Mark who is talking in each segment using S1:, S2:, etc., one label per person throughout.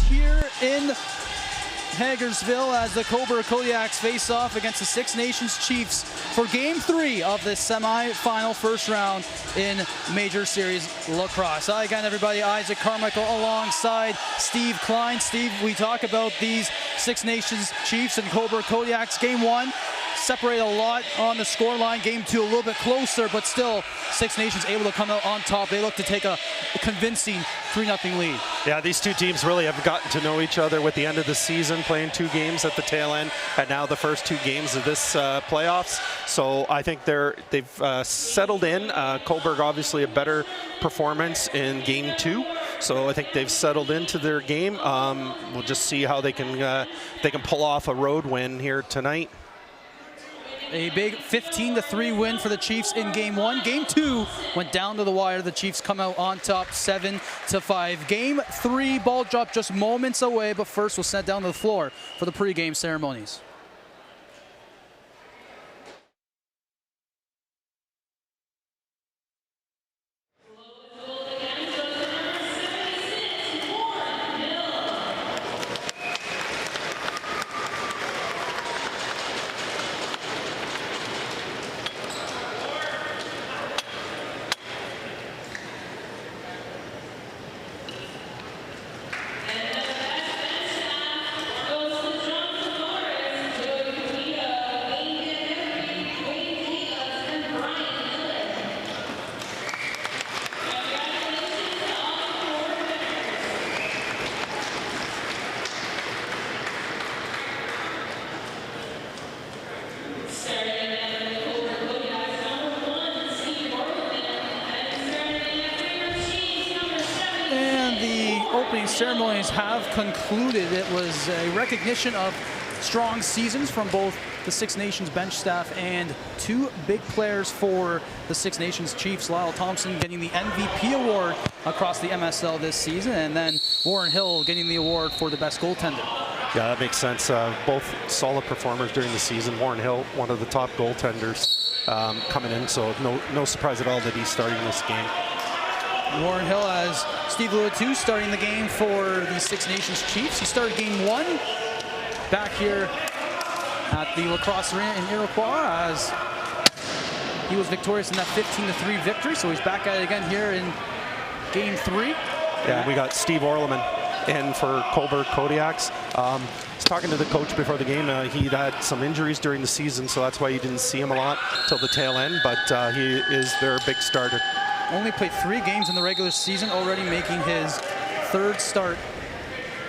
S1: here in Hagersville as the Cobourg Kodiaks face off against the Six Nations Chiefs for Game 3 of this semi-final first round in Major Series Lacrosse. Hi again, everybody. Isaac Carmichael alongside Steve Klein. Steve, we talk about these Six Nations Chiefs and Cobourg Kodiaks. Game 1 separate a lot on the scoreline. Game 2 a little bit closer, but still Six Nations able to come out on top. They look to take a convincing 3-0 lead.
S2: Yeah, these two teams really have gotten to know each other with the end of the season, playing 2 games at the tail end, and now the first 2 games of this playoffs. So I think they've settled in. Cobourg obviously a better performance in Game 2. So I think they've settled into their game. We'll just see how they can pull off a road win here tonight.
S1: A big 15-3 win for the Chiefs in Game 1. Game 2 went down to the wire. The Chiefs come out on top 7-5. Game 3, ball drop just moments away, but first we'll send down to the floor for the pregame ceremonies. Opening ceremonies have concluded. It was a recognition of strong seasons from both the Six Nations bench staff and 2 big players for the Six Nations Chiefs. Lyle Thompson getting the MVP award across the MSL this season, and then Warren Hill getting the award for the best goaltender.
S2: Yeah, that makes sense. Both solid performers during the season. Warren Hill, one of the top goaltenders coming in, so no surprise at all that he's starting this game.
S1: Warren Hill, as Steve alluded to, starting the game for the Six Nations Chiefs. He started Game 1 back here at the Lacrosse Arena in Iroquois as he was victorious in that 15-3 victory. So he's back at it again here in Game 3.
S2: Yeah, we got Steve Orleman in for Cobourg Kodiaks. I was talking to the coach before the game. He'd had some injuries during the season, so that's why you didn't see him a lot till the tail end, but he is their big starter.
S1: Only played 3 games in the regular season, already making his 3rd start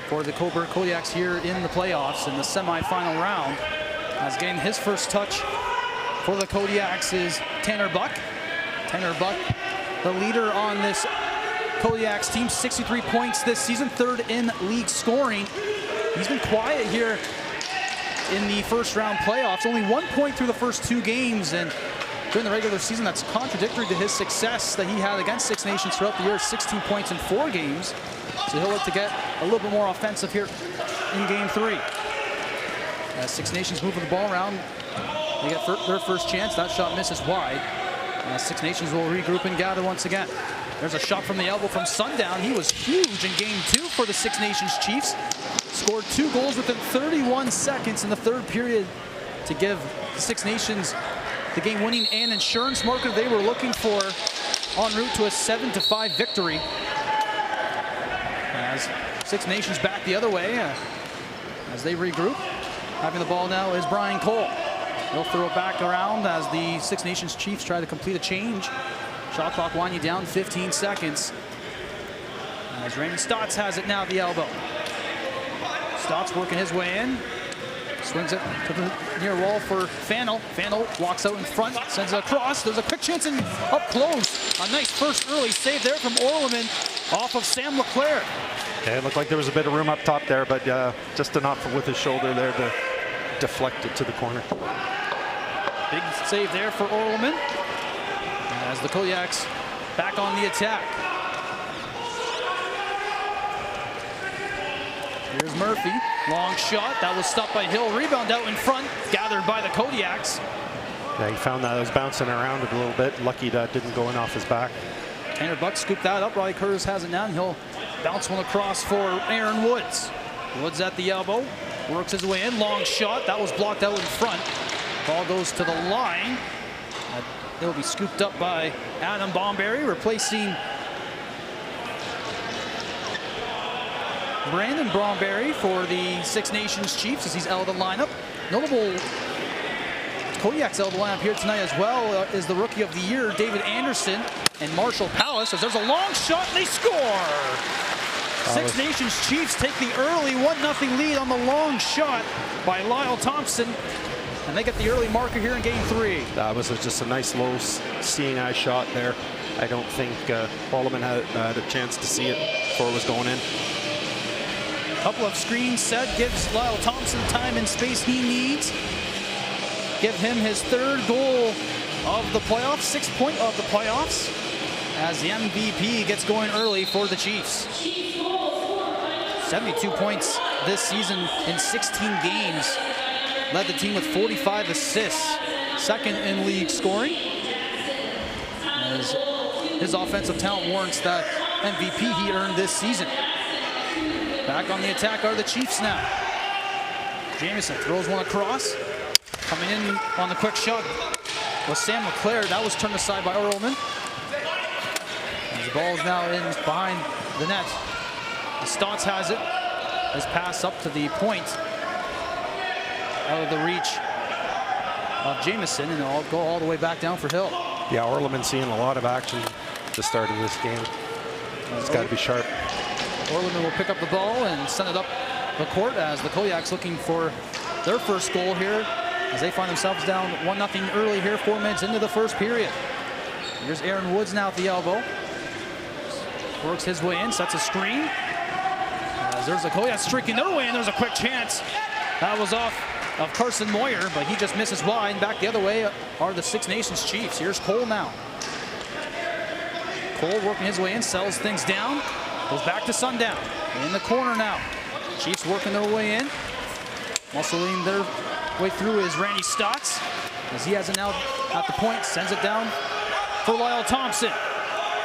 S1: for the Cobourg Kodiaks here in the playoffs in the semi-final round. As getting his first touch for the Kodiaks is Tanner Buck. Tanner Buck, the leader on this Kodiaks team, 63 points this season, 3rd in league scoring. He's been quiet here in the first round playoffs, only 1 point through the first 2 games, and during the regular season, that's contradictory to his success that he had against Six Nations throughout the year, 16 points in 4 games. So he'll look to get a little bit more offensive here in Game 3. As Six Nations moving the ball around, they get their first chance. That shot misses wide. Six Nations will regroup and gather once again. There's a shot from the elbow from Sundown. He was huge in Game 2 for the Six Nations Chiefs. Scored 2 goals within 31 seconds in the 3rd period to give the Six Nations the game-winning and insurance marker they were looking for en route to a 7-5 victory. As Six Nations back the other way as they regroup. Having the ball now is Brian Cole. He'll throw it back around as the Six Nations Chiefs try to complete a change. Shot clock winding down 15 seconds. As Raymond Stotts has it now at the elbow. Stotts working his way in. Swings it to the near wall for Fannell. Fannell walks out in front, sends it across. There's a quick chance and up close. A nice first early save there from Orleman off of Sam Leclerc.
S2: Yeah, it looked like there was a bit of room up top there, but just enough with his shoulder there to deflect it to the corner.
S1: Big save there for Orleman as the Kodiaks back on the attack. Here's Murphy, long shot, that was stopped by Hill, rebound out in front, gathered by the Kodiaks.
S2: Yeah, he found that it was bouncing around a little bit, lucky that didn't go in off his back.
S1: Tanner Buck scooped that up. Riley Curtis has it now, and he'll bounce one across for Aaron Woods. Woods at the elbow, works his way in. Long shot. That was blocked out in front. Ball goes to the line. It'll be scooped up by Adam Bomberry, replacing Brandon Bromberry for the Six Nations Chiefs as he's out of the lineup. Notable Kodiaks out of the lineup here tonight as well is the Rookie of the Year, David Anderson, and Marshall Palace, as there's a long shot and they score! Six Nations Chiefs take the early 1-0 lead on the long shot by Lyle Thompson, and they get the early marker here in game 3.
S2: That was just a nice low seeing eye shot there. I don't think Holloman had a chance to see it before it was going in.
S1: Couple of screens set, gives Lyle Thompson time and space he needs. Give him his 3rd goal of the playoffs, 6th point of the playoffs, as the MVP gets going early for the Chiefs. 72 points this season in 16 games. Led the team with 45 assists, 2nd in league scoring. As his offensive talent warrants that MVP he earned this season. Back on the attack are the Chiefs now. Jamison throws one across. Coming in on the quick shot was Sam LeClaire. That was turned aside by Earlman. As the ball is now in behind the net. Stotts has it. His pass up to the point. Out of the reach of Jamison, and it'll go all the way back down for Hill.
S2: Yeah, Earlman seeing a lot of action at the start of this game. It's got to be sharp.
S1: Orland will pick up the ball and send it up the court as the Kodiaks looking for their first goal here as they find themselves down 1-0 early here, 4 minutes into the first period. Here's Aaron Woods now at the elbow. Works his way in, sets a screen. As there's the Kodiaks streaking their way in, there's a quick chance. That was off of Carson Moyer, but he just misses wide. Back the other way are the Six Nations Chiefs. Here's Cole now. Cole working his way in, settles things down. Goes back to Sundown. In the corner now. Chiefs working their way in. Muscling their way through is Randy Stotts. As he has it now at the point, sends it down for Lyle Thompson.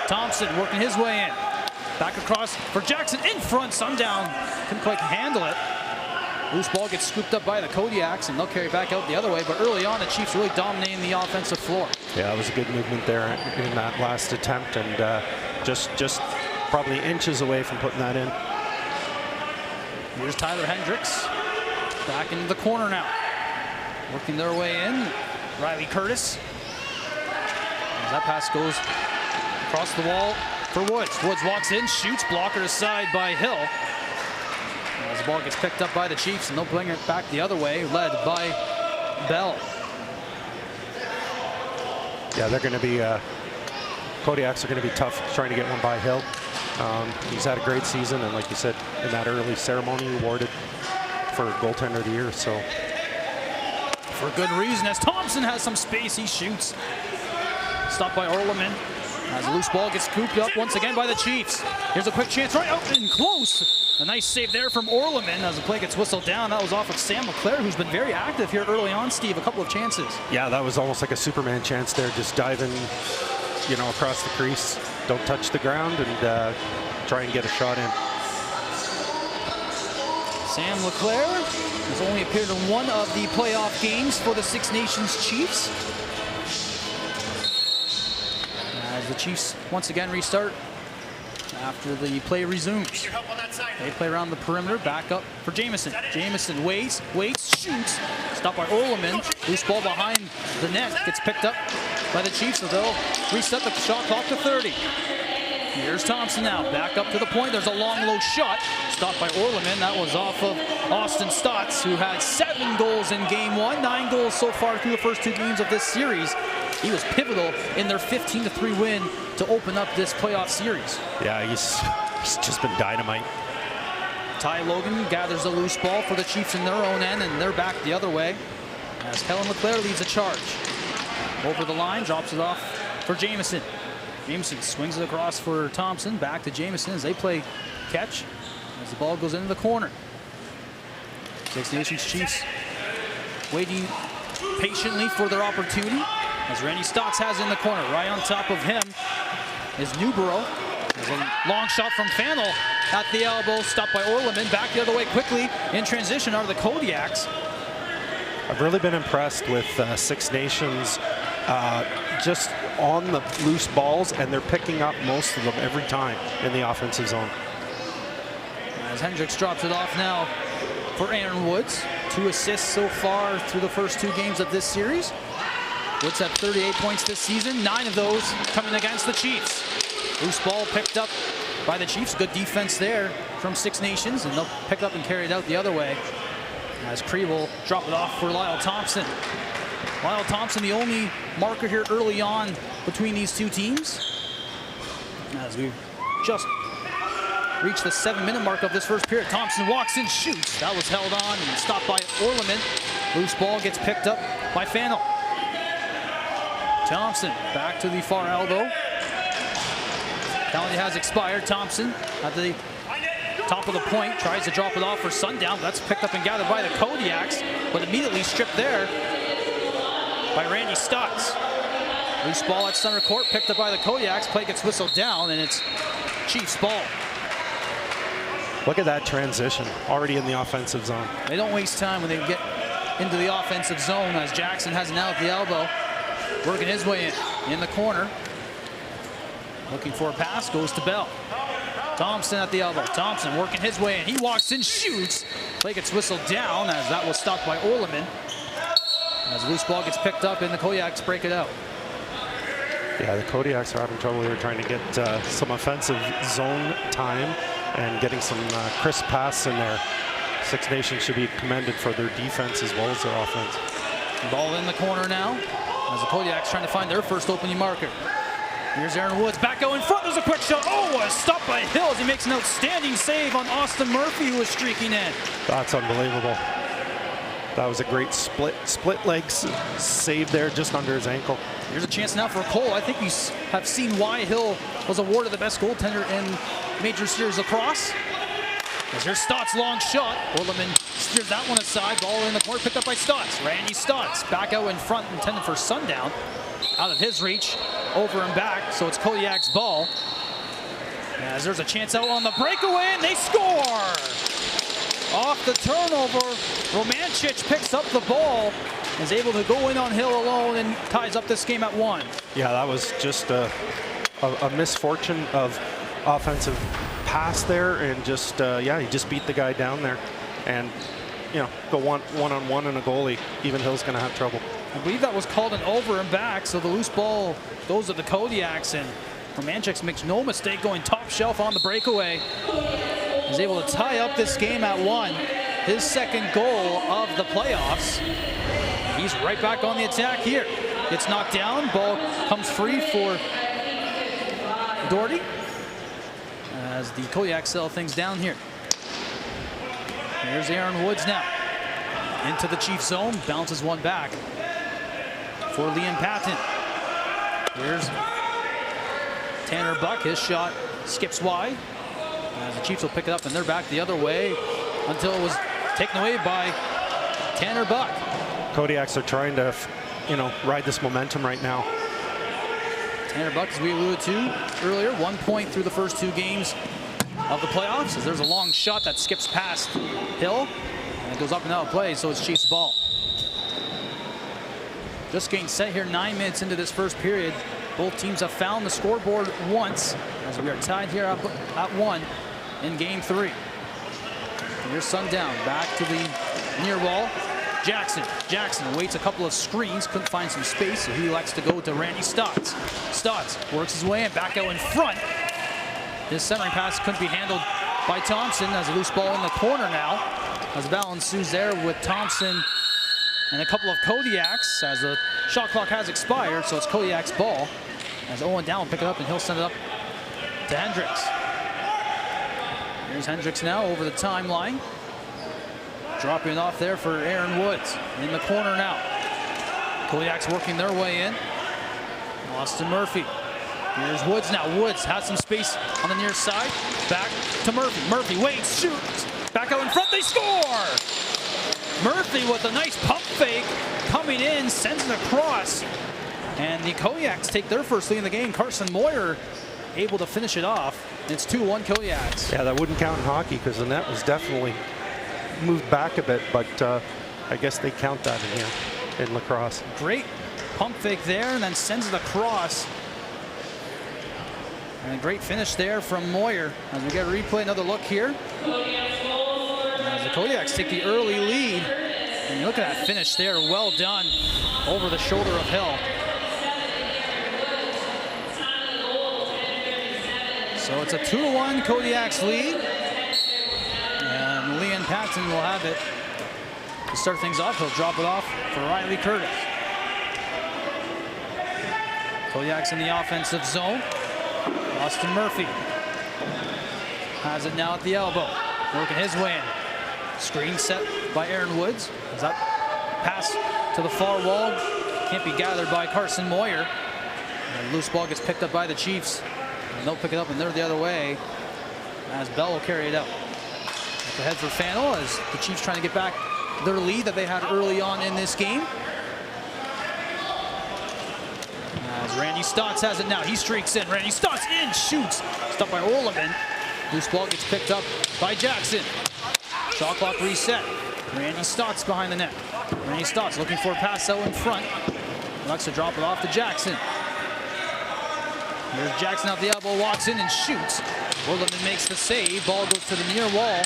S1: Thompson working his way in. Back across for Jackson in front. Sundown couldn't quite handle it. Loose ball gets scooped up by the Kodiaks, and they'll carry back out the other way. But early on, the Chiefs really dominating the offensive floor.
S2: Yeah, it was a good movement there in that last attempt, and just probably inches away from putting that in.
S1: Here's Tyler Hendricks. Back into the corner now. Working their way in. Riley Curtis. As that pass goes across the wall for Woods. Woods walks in, shoots, blocker aside by Hill. As the ball gets picked up by the Chiefs, and they'll bring it back the other way, led by Bell.
S2: Yeah, they're going to be, Kodiaks are going to be tough trying to get one by Hill. He's had a great season, and like you said, in that early ceremony, awarded for goaltender of the year. So,
S1: for good reason, as Thompson has some space, he shoots. Stopped by Orleman. As the loose ball gets scooped up once again by the Chiefs. Here's a quick chance right out and close. A nice save there from Orleman as the play gets whistled down. That was off of Sam LeClaire, who's been very active here early on, Steve. A couple of chances.
S2: Yeah, that was almost like a Superman chance there, just diving, you know, across the crease. Don't touch the ground and try and get a shot in.
S1: Sam LeClaire has only appeared in one of the playoff games for the Six Nations Chiefs. As the Chiefs once again restart after the play resumes. They play around the perimeter, back up for Jamison. Jamison waits, shoots. Stopped by Orleman. Loose ball behind the net. Gets picked up by the Chiefs, so they'll reset the shot clock to 30. Here's Thompson now, back up to the point. There's a long, low shot. Stopped by Orleman. That was off of Austin Stotts, who had 7 goals in game 1, 9 goals so far through the first 2 games of this series. He was pivotal in their 15-3 win to open up this playoff series.
S2: Yeah, he's just been dynamite.
S1: Ty Logan gathers the loose ball for the Chiefs in their own end, and they're back the other way as Kellen LeClaire leads a charge. Over the line, drops it off for Jamison. Jamison swings it across for Thompson, back to Jamison as they play catch as the ball goes into the corner. Six Nations Chiefs waiting patiently for their opportunity as Randy Stotts has in the corner, right on top of him. is Newborough. There's a long shot from Fannel at the elbow, stopped by Orleman. Back the other way quickly in transition are the Kodiaks.
S2: I've really been impressed with Six Nations just on the loose balls, and they're picking up most of them every time in the offensive zone.
S1: As Hendricks drops it off now for Aaron Woods. 2 assists so far through the first 2 games of this series. Woods had 38 points this season, 9 of those coming against the Chiefs. Loose ball picked up by the Chiefs. Good defense there from Six Nations, and they'll pick up and carry it out the other way. As Cree will drop it off for Lyle Thompson. Lyle Thompson, the only marker here early on between these two teams. As we've just reached the 7-minute mark of this first period. Thompson walks in, shoots. That was held on and stopped by Orleman. Loose ball gets picked up by Fannel. Thompson back to the far elbow. Penalty has expired. Thompson at the top of the point tries to drop it off for Sundown. That's picked up and gathered by the Kodiaks, but immediately stripped there by Randy Stutz. Loose ball at center court, picked up by the Kodiaks. Play gets whistled down, and it's Chiefs ball.
S2: Look at that transition, already in the offensive zone.
S1: They don't waste time when they get into the offensive zone, as Jackson has it now at the elbow, working his way in the corner. Looking for a pass, goes to Bell. Thompson at the elbow. Thompson working his way in. He walks in, shoots. Play gets whistled down as that was stopped by Orleman. As the loose ball gets picked up and the Kodiaks break it out.
S2: Yeah, the Kodiaks are having trouble here trying to get some offensive zone time and getting some crisp pass in there. Six Nations should be commended for their defense as well as their offense.
S1: Ball in the corner now as the Kodiaks trying to find their first opening marker. Here's Aaron Woods, back out in front, there's a quick shot. Oh, stopped by Hill as he makes an outstanding save on Austin Murphy, who was streaking in.
S2: That's unbelievable. That was a great split leg save there just under his ankle.
S1: Here's a chance now for Cole. I think we have seen why Hill was awarded the best goaltender in Major Series Lacrosse. As here's Stotts' long shot. Orleman steers that one aside. Ball in the corner, picked up by Stotts. Randy Stotts back out in front, intended for Sundown. Out of his reach, over and back, so it's Kodiak's ball. As there's a chance out on the breakaway, and they score! Off the turnover, Romanchich picks up the ball, is able to go in on Hill alone, and ties up this game at 1.
S2: Yeah, that was just a misfortune of offensive pass there, and just, yeah, he just beat the guy down there. And, you know, go one-on-one and a goalie, even Hill's going to have trouble.
S1: I believe that was called an over and back, so the loose ball goes to the Kodiaks, and Romanchik makes no mistake going top shelf on the breakaway. He's able to tie up this game at 1. His second goal of the playoffs. He's right back on the attack here. Gets knocked down, ball comes free for Doherty. As the Kodiaks settle things down here. Here's Aaron Woods now. Into the Chiefs zone, bounces one back for Liam Patton. Here's Tanner Buck. His shot skips wide. As the Chiefs will pick it up, and they're back the other way until it was taken away by Tanner Buck.
S2: Kodiaks are trying to, you know, ride this momentum right now.
S1: Tanner Buck, as we alluded to earlier, 1 point through the first 2 games of the playoffs. As there's a long shot that skips past Hill, and it goes up and out of play, so it's Chiefs ball. Just getting set here 9 minutes into this first period. Both teams have found the scoreboard once, as we are tied here at 1 in game 3. Here's Sundown back to the near wall. Jackson waits a couple of screens, couldn't find some space, so he elects to go to Randy Stotts. Stotts works his way in, back out in front. His centering pass couldn't be handled by Thompson, as a loose ball in the corner now. As the battle ensues there with Thompson and a couple of Kodiaks, as the shot clock has expired, so it's Kodiak's ball. As Owen Down will pick it up, and he'll send it up to Hendricks. Here's Hendricks now over the timeline. Dropping it off there for Aaron Woods. In the corner now. Kodiaks working their way in. Austin Murphy. Here's Woods now. Woods has some space on the near side. Back to Murphy. Murphy waits, shoots. Back out in front, they score! Murphy with a nice pump fake. Coming in, sends it across. And the Kodiaks take their first lead in the game. Carson Moyer able to finish it off. It's 2-1 Kodiaks.
S2: Yeah, that wouldn't count in hockey because the net was definitely moved back a bit, but I guess they count that in here in lacrosse.
S1: Great pump fake there, and then sends it across. And a great finish there from Moyer. As we get a replay, another look here. As the Kodiaks take the early lead. And you look at that finish there, well done over the shoulder of Hill. So it's a 2-1 Kodiaks lead. And Leon Patton will have it to start things off. He'll drop it off for Riley Curtis. Kodiaks in the offensive zone. Austin Murphy has it now at the elbow, working his way in. Screen set by Aaron Woods. As that pass to the far wall can't be gathered by Carson Moyer. And loose ball gets picked up by the Chiefs. And they'll pick it up, and they're the other way as Bell will carry it out. Up ahead for Fannel as the Chiefs trying to get back their lead that they had early on in this game. As Randy Stotts has it now, he streaks in. Randy Stotts in, shoots. Stopped by Orleman. Loose ball gets picked up by Jackson. Shot clock reset. Randy Stotts behind the net. Randy Stotts looking for a pass out in front. Likes to drop it off to Jackson. Here's Jackson out the elbow, walks in and shoots. Orleman makes the save. Ball goes to the near wall.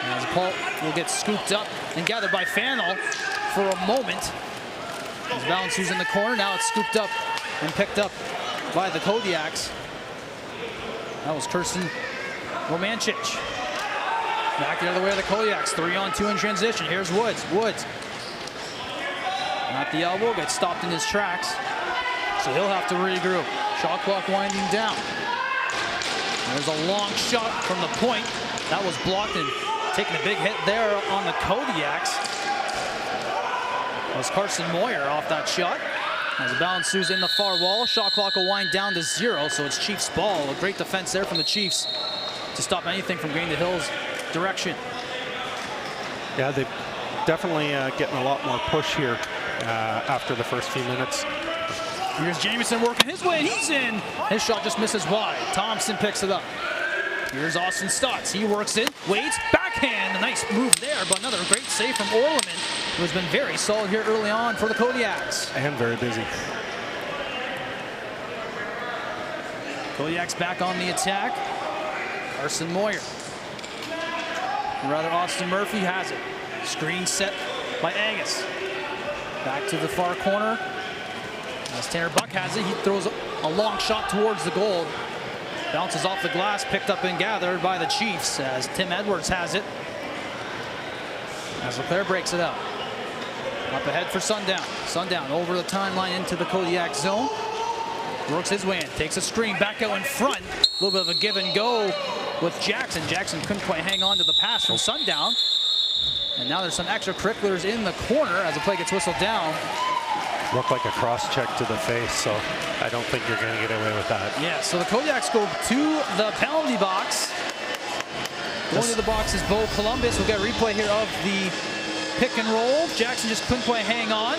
S1: As the puck will get scooped up and gathered by Fannel for a moment. As Valensu's in the corner, now it's scooped up and picked up by the Kodiaks. That was Kirsten Romancic. Back the other way of the Kodiaks, 3-on-2 in transition. Here's Woods. Woods at the elbow, gets stopped in his tracks. So he'll have to regroup. Shot clock winding down. There's a long shot from the point. That was blocked and taking a big hit there on the Kodiaks. Was Carson Moyer off that shot. As Valensu's in the far wall, shot clock will wind down to 0, so it's Chiefs ball. A great defense there from the Chiefs to stop anything from going to Hill's direction.
S2: Yeah, they're definitely getting a lot more push here after the first few minutes.
S1: Here's Jamison working his way, and he's in. His shot just misses wide. Thompson picks it up. Here's Austin Stotts. He works it, waits, backhand. A nice move there, but another great save from Orleman, who has been very solid here early on for the Kodiaks.
S2: And very busy.
S1: Kodiaks back on the attack. Carson Moyer. Or rather, Austin Murphy has it. Screen set by Angus. Back to the far corner. As Tanner Buck has it, he throws a long shot towards the goal. Bounces off the glass, picked up and gathered by the Chiefs as Tim Edwards has it. As LeClaire breaks it out. Up ahead for Sundown. Sundown over the timeline into the Kodiak zone. Works his way in, takes a screen, back out in front. A little bit of a give and go with Jackson. Jackson couldn't quite hang on to the pass from Sundown. And now there's some extracurriculars in the corner as the play gets whistled down.
S2: Looked like a cross check to the face, so I don't think you're going to get away with that.
S1: Yeah, so the Kodiaks go to the penalty box. Going to the box is Bo Columbus. We'll get a replay here of the pick and roll. Jackson just couldn't quite hang on.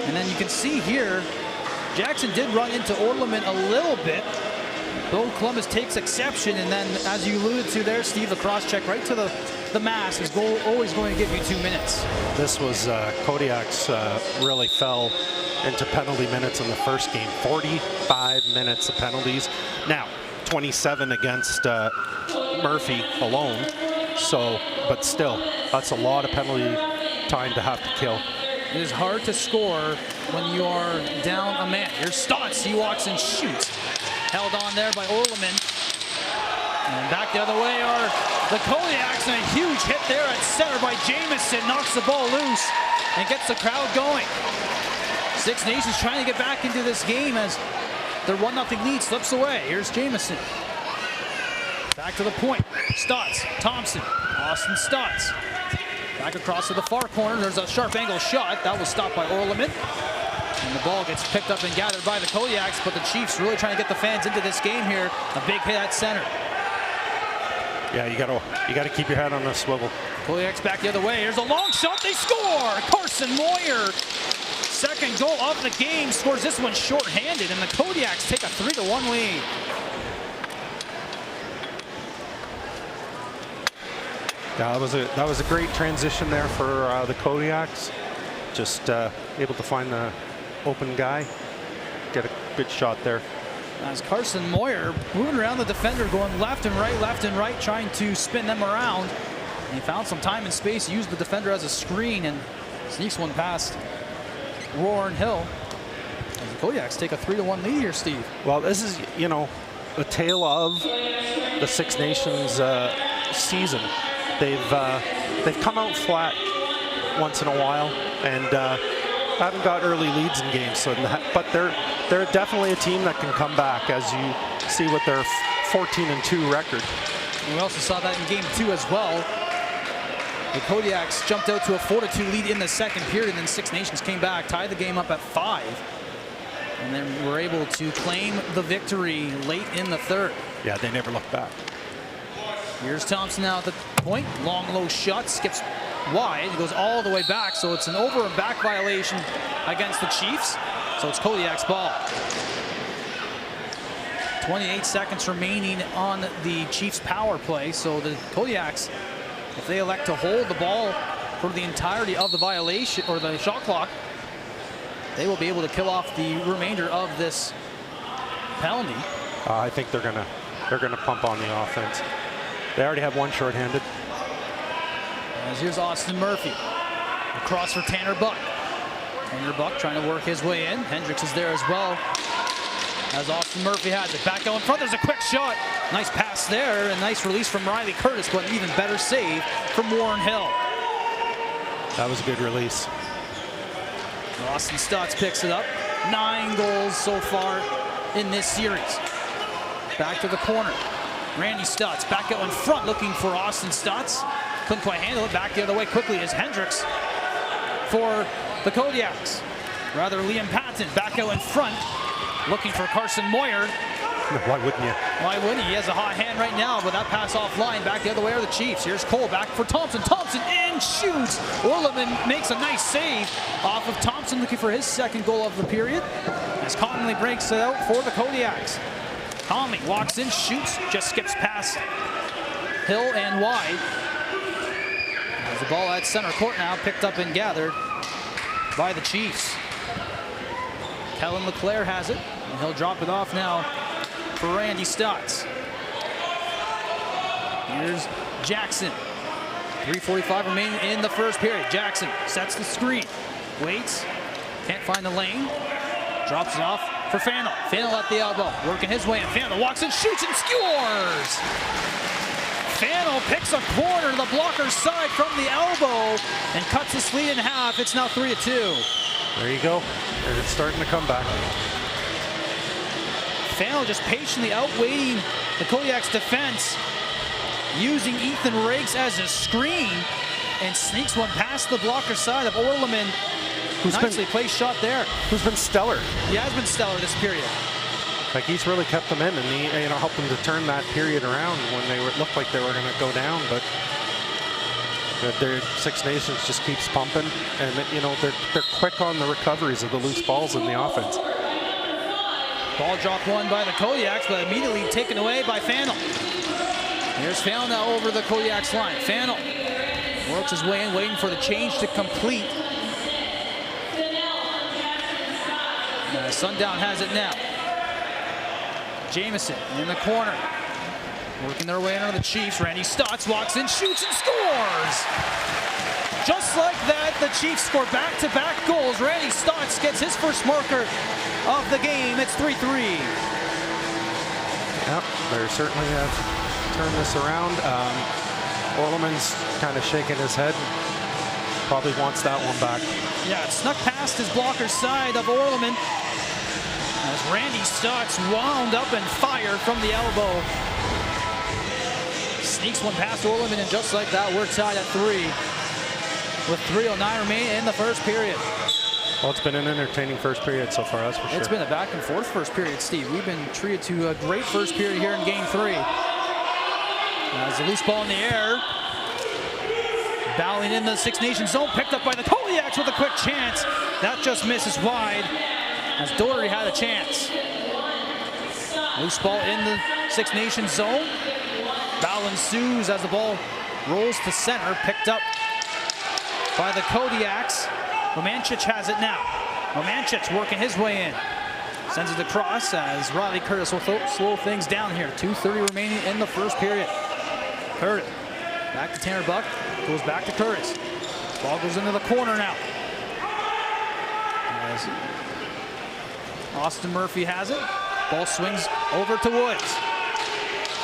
S1: And then you can see here, Jackson did run into Orleman a little bit. Bo Columbus takes exception, and then as you alluded to there, Steve, the cross check right to the mass is always going to give you 2 minutes.
S2: This was Kodiaks really fell into penalty minutes in the first game. 45 minutes of penalties. Now 27 against Murphy alone. So, but still, that's a lot of penalty time to have to kill.
S1: It is hard to score when you are down a man. Here's Stotts. He walks and shoots. Held on there by Orleman. And back the other way are the Kodiaks, and a huge hit there at center by Jamison. Knocks the ball loose and gets the crowd going. Six Nations trying to get back into this game as their 1-0 lead slips away. Here's Jamison. Back to the point. Stotts, Thompson, Austin Stotts. Back across to the far corner. There's a sharp angle shot. That was stopped by Orleman. And the ball gets picked up and gathered by the Kodiaks, but the Chiefs really trying to get the fans into this game here. A big hit at center.
S2: Yeah, you gotta keep your head on a swivel.
S1: Kodiaks back the other way. Here's a long shot. They score. Carson Moyer second goal of the game. Scores this one short-handed, and the Kodiaks take a 3-1 lead.
S2: Yeah, that was a great transition there for the Kodiaks. Just able to find the open guy, get a good shot there.
S1: As Carson Moyer moving around the defender, going left and right, trying to spin them around. And he found some time and space, used the defender as a screen, and sneaks one past Warren Hill. As the Kodiaks take a 3-1 lead here, Steve.
S2: Well, this is, you know, a tale of the Six Nations season. They've come out flat once in a while and haven't got early leads in games. So, but they're definitely a team that can come back, as you see with their 14-2 record.
S1: We also saw that in game 2 as well. The Kodiaks jumped out to a 4-2 lead in the second period, and then Six Nations came back, tied the game up at 5. And then were able to claim the victory late in the third.
S2: Yeah, they never looked back.
S1: Here's Thompson now at the point. Long, low shot, skips wide, goes all the way back. So it's an over and back violation against the Chiefs. So it's Kodiak's ball. 28 seconds remaining on the Chiefs power play. So the Kodiaks, if they elect to hold the ball for the entirety of the violation or the shot clock, they will be able to kill off the remainder of this penalty.
S2: I think they're gonna pump on the offense. They already have one shorthanded.
S1: As here's Austin Murphy. Across for Tanner Buck. Tanner Buck trying to work his way in. Hendricks is there as well. As Austin Murphy has it. Back out in front. There's a quick shot. Nice pass there. A nice release from Riley Curtis, but an even better save from Warren Hill.
S2: That was a good release.
S1: Austin Stutz picks it up. 9 goals so far in this series. Back to the corner. Randy Stutz back out in front looking for Austin Stutz. Couldn't quite handle it. Back the other way quickly is Hendricks for the Kodiaks. Rather, Liam Patton back out in front looking for Carson Moyer.
S2: Why wouldn't you?
S1: Why wouldn't he? He has a hot hand right now, but that pass offline. Back the other way are the Chiefs. Here's Cole back for Thompson. Thompson in, shoots. Orleman makes a nice save off of Thompson, looking for his second goal of the period. As breaks it out for the Kodiaks. Conley walks in, shoots, just skips past Hill and wide. As the ball at center court now, picked up and gathered by the Chiefs. Kellen LeClaire has it, and he'll drop it off now for Randy Stutz. Here's Jackson. 3:45 remaining in the first period. Jackson sets the screen, waits, can't find the lane, drops it off for Fannell. Fannell at the elbow, working his way in. Fannell walks in, shoots and scores! Fannell picks a corner to the blocker's side from the elbow and cuts this lead in half. It's now 3-2.
S2: There you go. It's starting to come back.
S1: Fannell just patiently outweighing the Kodiaks defense, using Ethan Riggs as a screen, and sneaks one past the blocker side of Orleman. Nicely placed shot there.
S2: Who's been stellar.
S1: He has been stellar this period.
S2: Like, he's really kept them in, and he, you know, helped them to turn that period around when they looked like they were going to go down. But their Six Nations just keeps pumping, and you know they're quick on the recoveries of the loose balls in the offense.
S1: Ball dropped one by the Kodiaks, but immediately taken away by Fannell. Here's Fannell now over the Kodiaks line. Fannell works his way in, waiting for the change to complete. Sundown has it now. Jamison in the corner, working their way into the Chiefs. Randy Stutz walks in, shoots and scores! Just like that, the Chiefs score back-to-back goals. Randy Stutz gets his first marker of the game. It's 3-3.
S2: Yep, they certainly have turned this around. Orleman's kind of shaking his head. Probably wants that one back. Yeah,
S1: it snuck past his blocker's side of Orleman as Randy Stutz wound up and fired from the elbow. Sneaks one past Orleman, and just like that, we're tied at 3 with 3:09 remaining in the first period.
S2: Well, it's been an entertaining first period so far, that's for sure.
S1: It's been a back and forth first period, Steve. We've been treated to a great first period here in game 3. As the loose ball in the air, Battling in the Six Nations zone, picked up by the Kodiaks with a quick chance. That just misses wide as Doherty had a chance. Loose ball in the Six Nations zone. Battle ensues as the ball rolls to center, picked up by the Kodiaks. Romancic has it now. Romancic working his way in. Sends it across as Riley Curtis will slow things down here. 2:30 remaining in the first period. Curtis back to Tanner Buck. Goes back to Curtis. Ball goes into the corner now. As Austin Murphy has it. Ball swings over to Woods.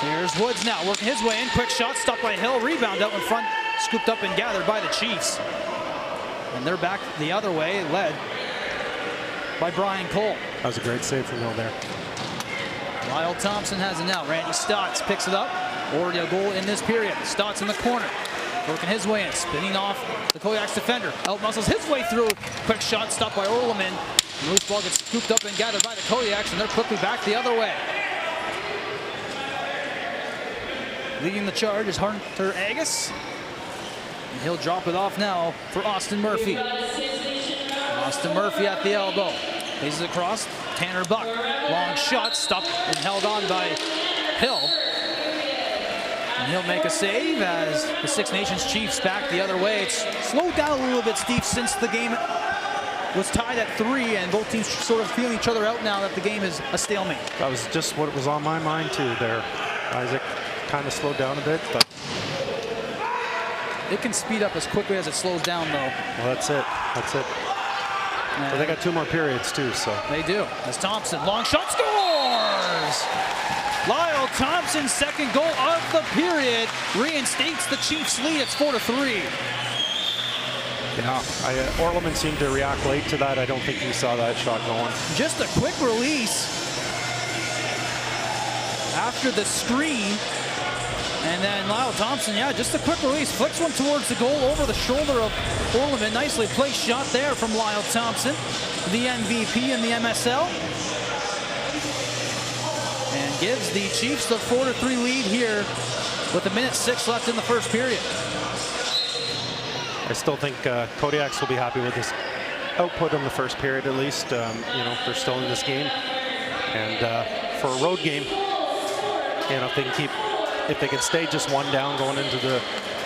S1: Here's Woods now working his way in. Quick shot stopped by Hill. Rebound out in front. Scooped up and gathered by the Chiefs. And they're back the other way, led by Brian Cole.
S2: That was a great save from Hill there.
S1: Lyle Thompson has it now. Randy Stotts picks it up. Already a goal in this period. Stotts in the corner. Working his way in. Spinning off the Kodiaks defender. Out muscles his way through. Quick shot stopped by Orleman. The loose ball gets scooped up and gathered by the Kodiaks, and they're quickly back the other way. Leading the charge is Hunter Agus. And he'll drop it off now for Austin Murphy. Austin Murphy at the elbow. Plays it across. Tanner Buck. Long shot. Stopped and held on by Hill. And he'll make a save as the Six Nations Chiefs back the other way. It's slowed down a little bit, Steve, since the game was tied at 3, and both teams sort of feeling each other out now that the game is a stalemate.
S2: That was just what was on my mind too there. Isaac kind of slowed down a bit, but
S1: it can speed up as quickly as it slows down, though.
S2: Well, that's it. That's it. But they got 2 more periods too, so.
S1: They do. As Thompson, long shot, scores! Lyle Thompson's second goal of the period reinstates the Chiefs' lead. It's 4-3.
S2: Yeah, Orleman seemed to react late to that. I don't think he saw that shot going.
S1: Just a quick release after the screen. And then Lyle Thompson, yeah, just a quick release. Flicks one towards the goal over the shoulder of Orleman. Nicely placed shot there from Lyle Thompson, the MVP in the MSL. And gives the Chiefs the 4-3 lead here with 1:06 left in the first period.
S2: I still think Kodiaks will be happy with this output in the first period at least. You know, they're still in this game. And for a road game, you know, if they can stay just 1 down going into the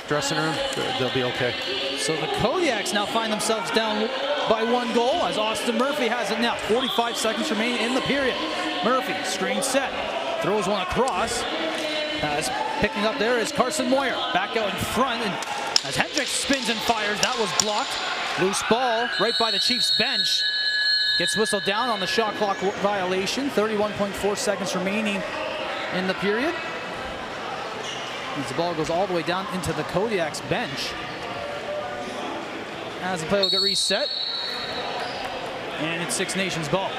S2: dressing room, they'll be okay.
S1: So the Kodiaks now find themselves down by 1 goal as Austin Murphy has it now. 45 seconds remaining in the period. Murphy, screen set, throws one across. As picking up there is Carson Moyer. Back out in front, and as Hendricks spins and fires, that was blocked. Loose ball right by the Chiefs bench. Gets whistled down on the shot clock violation. 31.4 seconds remaining in the period. As the ball goes all the way down into the Kodiaks bench. As the play will get reset. And it's Six Nations ball.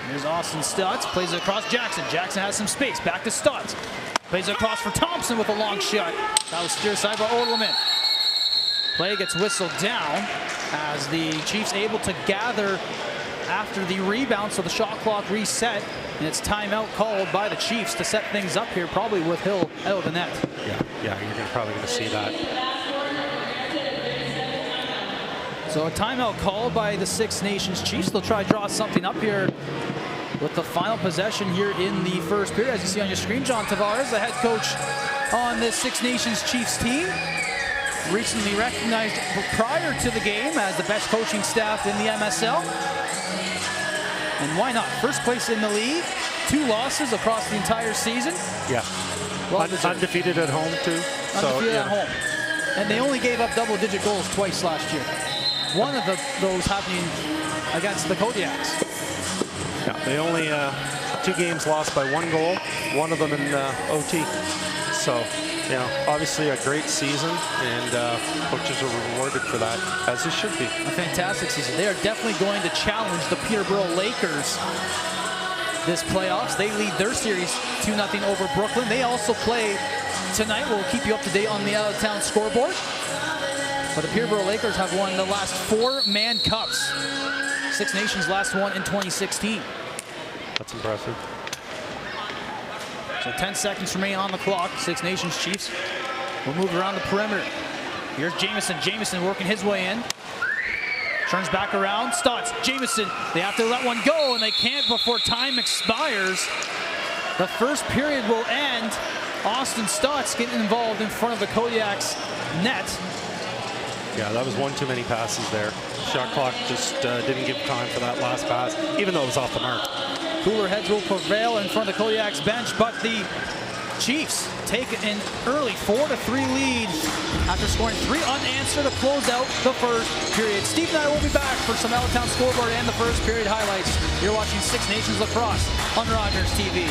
S1: Here's Austin Stutz, plays it across Jackson. Jackson has some space, back to Stutz. Plays it across for Thompson with a long shot. That was steered aside by Orleman. Play gets whistled down as the Chiefs able to gather after the rebound, so the shot clock reset, and it's timeout called by the Chiefs to set things up here, probably with Hill out of the net.
S2: Yeah, you're probably going to see that.
S1: So a timeout called by the Six Nations Chiefs. They'll try to draw something up here with the final possession here in the first period. As you see on your screen, John Tavares, the head coach on this Six Nations Chiefs team, recently recognized prior to the game as the best coaching staff in the MSL. And why not? First place in the league, 2 losses across the entire season.
S2: Yeah, well, undefeated at home too.
S1: Undefeated at home. And they only gave up double-digit goals twice last year. One of those happening against the Kodiaks.
S2: Yeah, they only 2 games lost by 1 goal, one of them in OT. So, you know, obviously a great season, and coaches are rewarded for that, as they should be.
S1: A fantastic season. They are definitely going to challenge the Peterborough Lakers this playoffs. They lead their series 2-0 over Brooklyn. They also play tonight. We'll keep you up to date on the out-of-town scoreboard. But the Peterborough Lakers have won the last 4 Man Cups. Six Nations last one in 2016.
S2: That's impressive.
S1: So 10 seconds remain on the clock. Six Nations Chiefs will move around the perimeter. Here's Jamison. Jamison working his way in. Turns back around. Stotts. Jamison. They have to let one go, and they can't before time expires. The first period will end. Austin Stotts getting involved in front of the Kodiaks net.
S2: Yeah, that was one too many passes there. Shot clock just didn't give time for that last pass, even though it was off the mark.
S1: Cooler heads will prevail in front of the Kodiaks bench, but the Chiefs take an early 4-3 lead after scoring 3 unanswered to close out the first period. Steve and I will be back for some out-of-town scoreboard and the first period highlights. You're watching Six Nations Lacrosse on Rogers TV.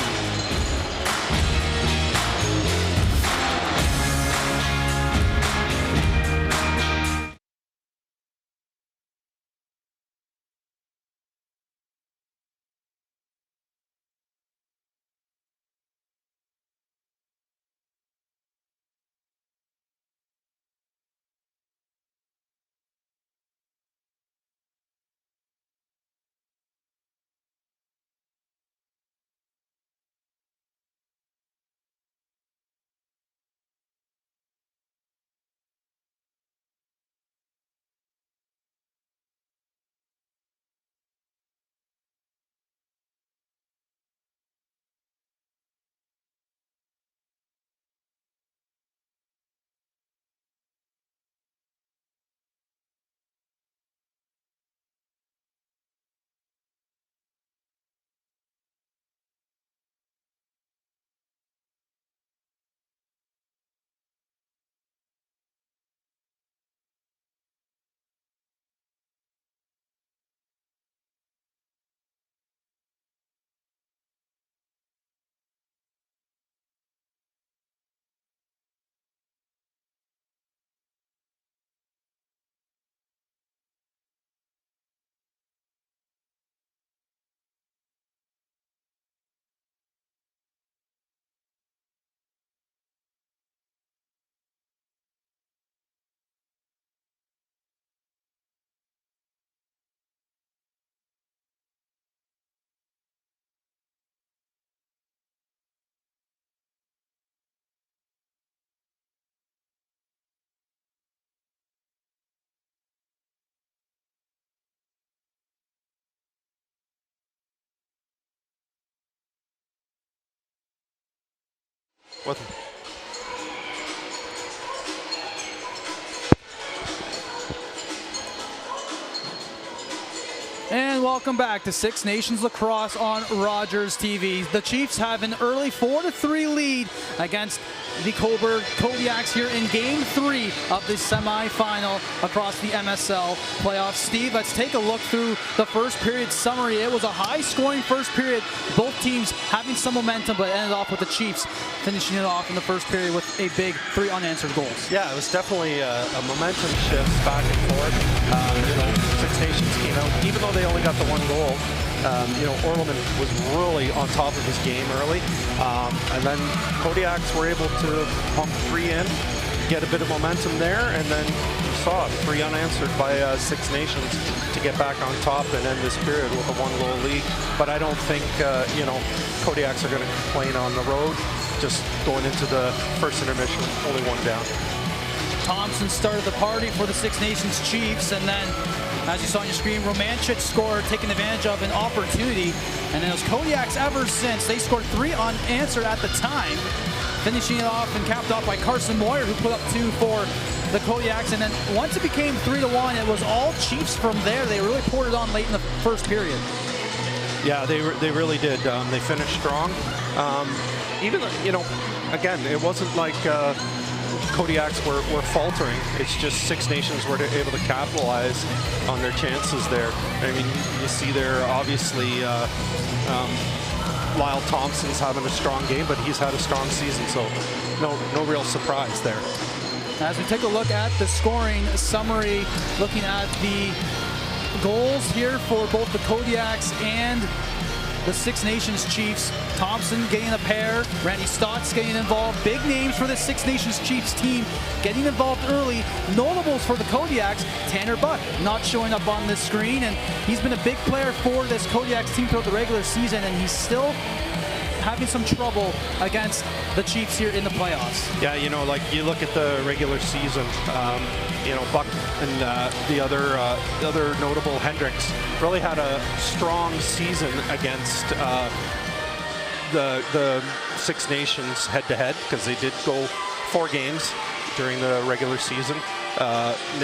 S2: What?
S1: And welcome back to Six Nations Lacrosse on Rogers TV. The Chiefs have an early 4-3 lead against the Cobourg Kodiaks here in Game 3 of the semifinal across the MSL playoffs. Steve, let's take a look through the first period summary. It was a high-scoring first period. Both teams having some momentum, but ended off with the Chiefs finishing it off in the first period with a big 3 unanswered goals.
S2: Yeah, it was definitely a momentum shift back and forth. Six Nations came out, even though they only got the 1 goal. Orleman was really on top of his game early. And then Kodiaks were able to pump 3 in, get a bit of momentum there, and then you saw 3 unanswered by Six Nations to get back on top and end this period with a 1-goal lead. But I don't think, Kodiaks are going to complain on the road. Just going into the first intermission, only 1 down.
S1: Thompson started the party for the Six Nations Chiefs, and then, as you saw on your screen, Romanchik scored, taking advantage of an opportunity. And then it was Kodiaks ever since. They scored 3 unanswered at the time, finishing it off and capped off by Carson Moyer, who put up 2 for the Kodiaks. And then once it became 3-1, it was all Chiefs from there. They really poured it on late in the first period.
S2: Yeah, they really did. They finished strong. Even, again, it wasn't like Kodiaks were faltering. It's just Six Nations were able to capitalize on their chances there. I mean, you see there, obviously, Lyle Thompson's having a strong game, but he's had a strong season, so no real surprise there.
S1: As we take a look at the scoring summary, looking at the goals here for both the Kodiaks and the Six Nations Chiefs. Thompson getting a pair, Randy Stotts getting involved. Big names for the Six Nations Chiefs team getting involved early. Notables for the Kodiaks, Tanner Buck not showing up on this screen, and he's been a big player for this Kodiaks team throughout the regular season, and he still having some trouble against the Chiefs here in the playoffs.
S2: Yeah, you know, like you look at the regular season, you know, Buck and the other notable Hendricks really had a strong season against the Six Nations head-to-head, because they did go 4 games during the regular season.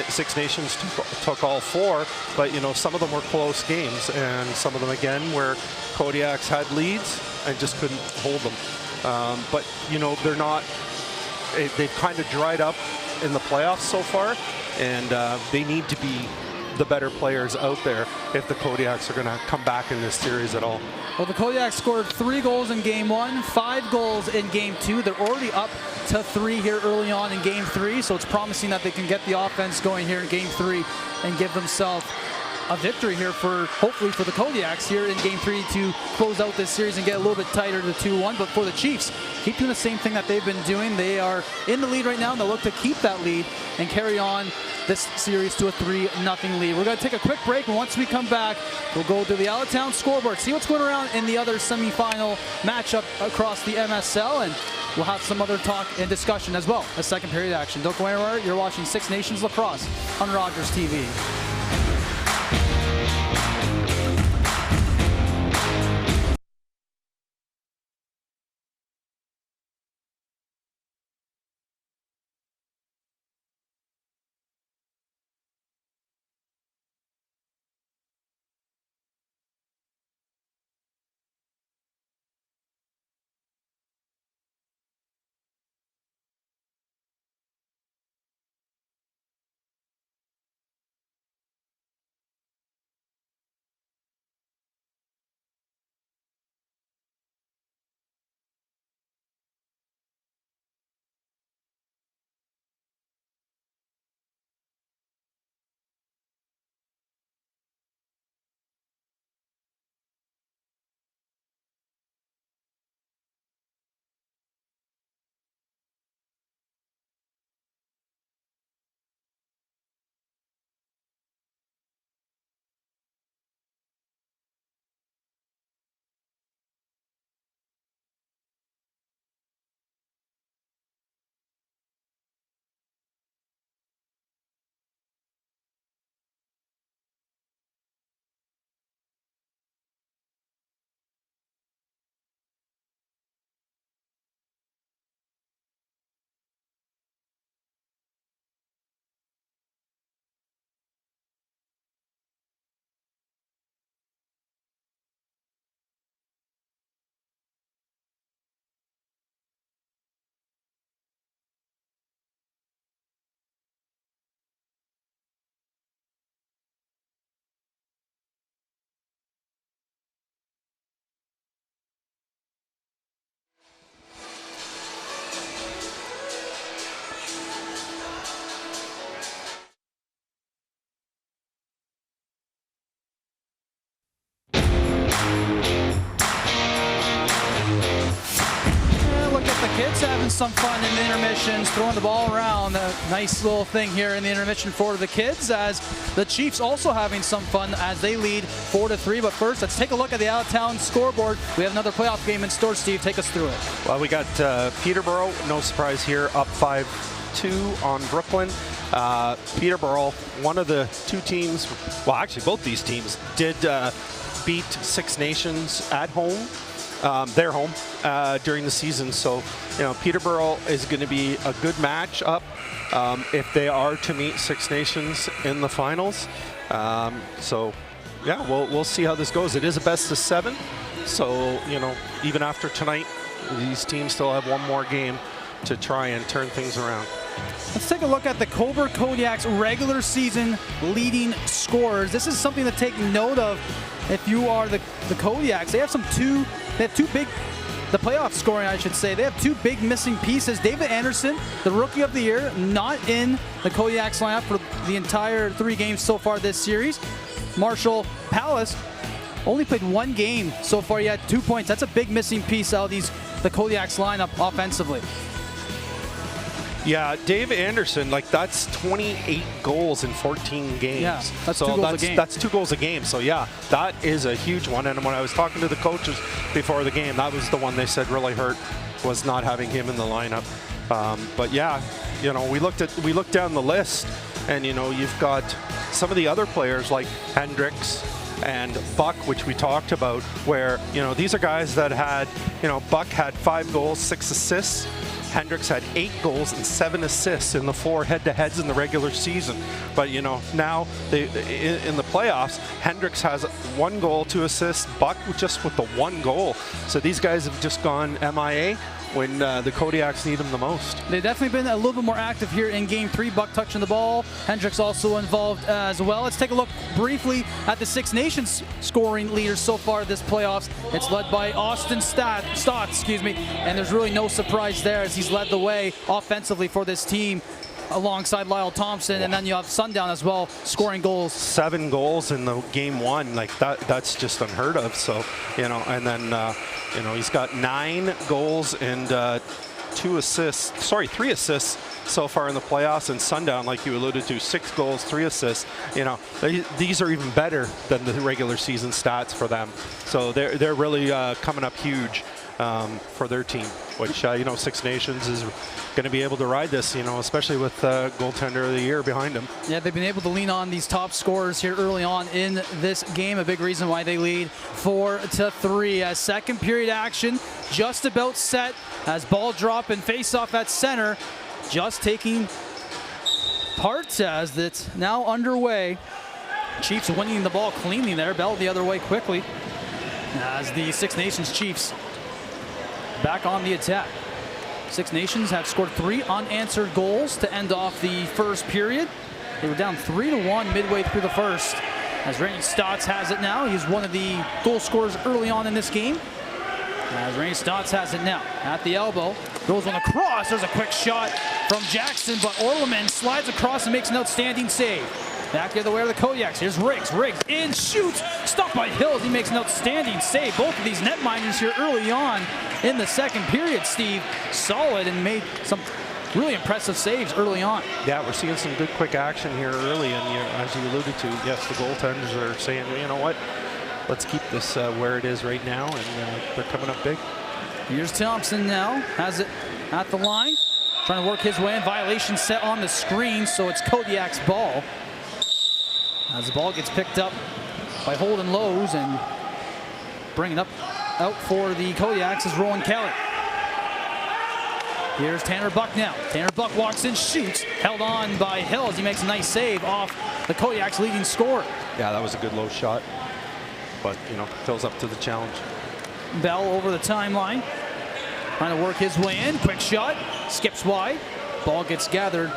S2: Six Nations took all 4, but you know, some of them were close games, and some of them again where Kodiaks had leads and just couldn't hold them. But you know, they're not. They've kind of dried up in the playoffs so far, and they need to be the better players out there if the Kodiaks are going to come back in this series at all.
S1: Well, the Kodiaks scored 3 goals in Game 1, 5 goals in Game 2. They're already up to 3 here early on in Game 3, so it's promising that they can get the offense going here in Game 3 and give themselves a victory here hopefully for the Kodiaks here in Game 3 to close out this series and get a little bit tighter to 2-1. But for the Chiefs, keep doing the same thing that they've been doing. They are in the lead right now, and they'll look to keep that lead and carry on this series to a 3-0 lead. We're going to take a quick break, and once we come back, we'll go to the out-of-town scoreboard, see what's going around in the other semifinal matchup across the MSL, and we'll have some other talk and discussion as well as second period action. Don't go anywhere. You're watching Six Nations Lacrosse on RogersTV. Kids having some fun in the intermissions, throwing the ball around. A nice little thing here in the intermission for the kids, as the Chiefs also having some fun as they lead 4-3. But first, let's take a look at the out-of-town scoreboard. We have another playoff game in store. Steve, take us through it.
S2: Well, we got Peterborough, no surprise here, up 5-2 on Brooklyn. Peterborough, one of the 2 teams, well, actually both these teams did beat Six Nations at home. Their home during the season, so you know, Peterborough is going to be a good match up if they are to meet Six Nations in the finals. So yeah, we'll see how this goes. It is a best of 7, so you know, even after tonight, these teams still have one more game to try and turn things around.
S1: Let's take a look at the Cobourg Kodiaks regular season leading scorers. This is something to take note of if you are the Kodiaks. They have two big, the playoff scoring, I should say. They have 2 big missing pieces. David Anderson, the Rookie of the Year, not in the Kodiaks lineup for the entire 3 games so far this series. Marshall Palace only played 1 game so far. He had 2 points. That's a big missing piece out of the Kodiaks lineup offensively.
S2: Yeah, Dave Anderson, like that's 28 goals in 14 games.
S1: Yeah, that's
S2: so
S1: 2 goals a game.
S2: That's 2 goals a game. So yeah, that is a huge one. And when I was talking to the coaches before the game, that was the one they said really hurt, was not having him in the lineup. But yeah, you know, we looked down the list, and you know, you've got some of the other players like Hendricks and Buck, which we talked about, where, you know, these are guys that had, you know, Buck had 5 goals, 6 assists. Hendricks had 8 goals and 7 assists in the 4 head-to-heads in the regular season. But, you know, now in the playoffs, Hendricks has 1 goal, 2 assists, Buck just with the 1 goal. So these guys have just gone MIA when the Kodiaks need them the most.
S1: They've definitely been a little bit more active here in Game 3. Buck touching the ball. Hendricks also involved as well. Let's take a look briefly at the Six Nations scoring leaders so far this playoffs. It's led by Austin Stotts, and there's really no surprise there as he's led the way offensively for this team alongside Lyle Thompson. And then you have Sundown as well scoring goals.
S2: 7 goals in the game 1, like that's just unheard of. So, you know, and then you know, he's got 9 goals and 3 assists so far in the playoffs. And Sundown, like you alluded to, 6 goals, 3 assists. You know, these are even better than the regular season stats for them. So they're really coming up huge for their team, which you know, Six Nations is going to be able to ride this, you know, especially with goaltender of the year behind him.
S1: Yeah, they've been able to lean on these top scorers here early on in this game. A big reason why they lead 4-3. As second period action just about set, as ball drop and face off at center, just taking part as it's now underway. Chiefs winning the ball cleanly there. Bell the other way quickly as the Six Nations Chiefs back on the attack. Six Nations have scored 3 unanswered goals to end off the first period. They were down 3-1 midway through the first. As Randy Stotts has it now. He's one of the goal scorers early on in this game. As Randy Stotts has it now at the elbow. Goes on the cross. There's a quick shot from Jackson, but Orleman slides across and makes an outstanding save. Back the other way are the Kodiaks. Here's Riggs. Riggs in, shoots. Stopped by Hills. He makes an outstanding save. Both of these netminders here early on in the second period, Steve. Solid and made some really impressive saves early on.
S2: Yeah, we're seeing some good quick action here early. And as you alluded to, yes, the goaltenders are saying, you know what, let's keep this where it is right now. And they're coming up big.
S1: Here's Thompson now. Has it at the line. Trying to work his way in. Violation set on the screen, so it's Kodiak's ball. As the ball gets picked up by Holden Lowe's, and bringing up out for the Kodiaks is Rowan Kelly. Here's Tanner Buck now. Tanner Buck walks in, shoots, held on by Hills. He makes a nice save off the Kodiaks' leading scorer.
S2: Yeah, that was a good low shot, but you know, fills up to the challenge.
S1: Bell over the timeline, trying to work his way in. Quick shot, skips wide. Ball gets gathered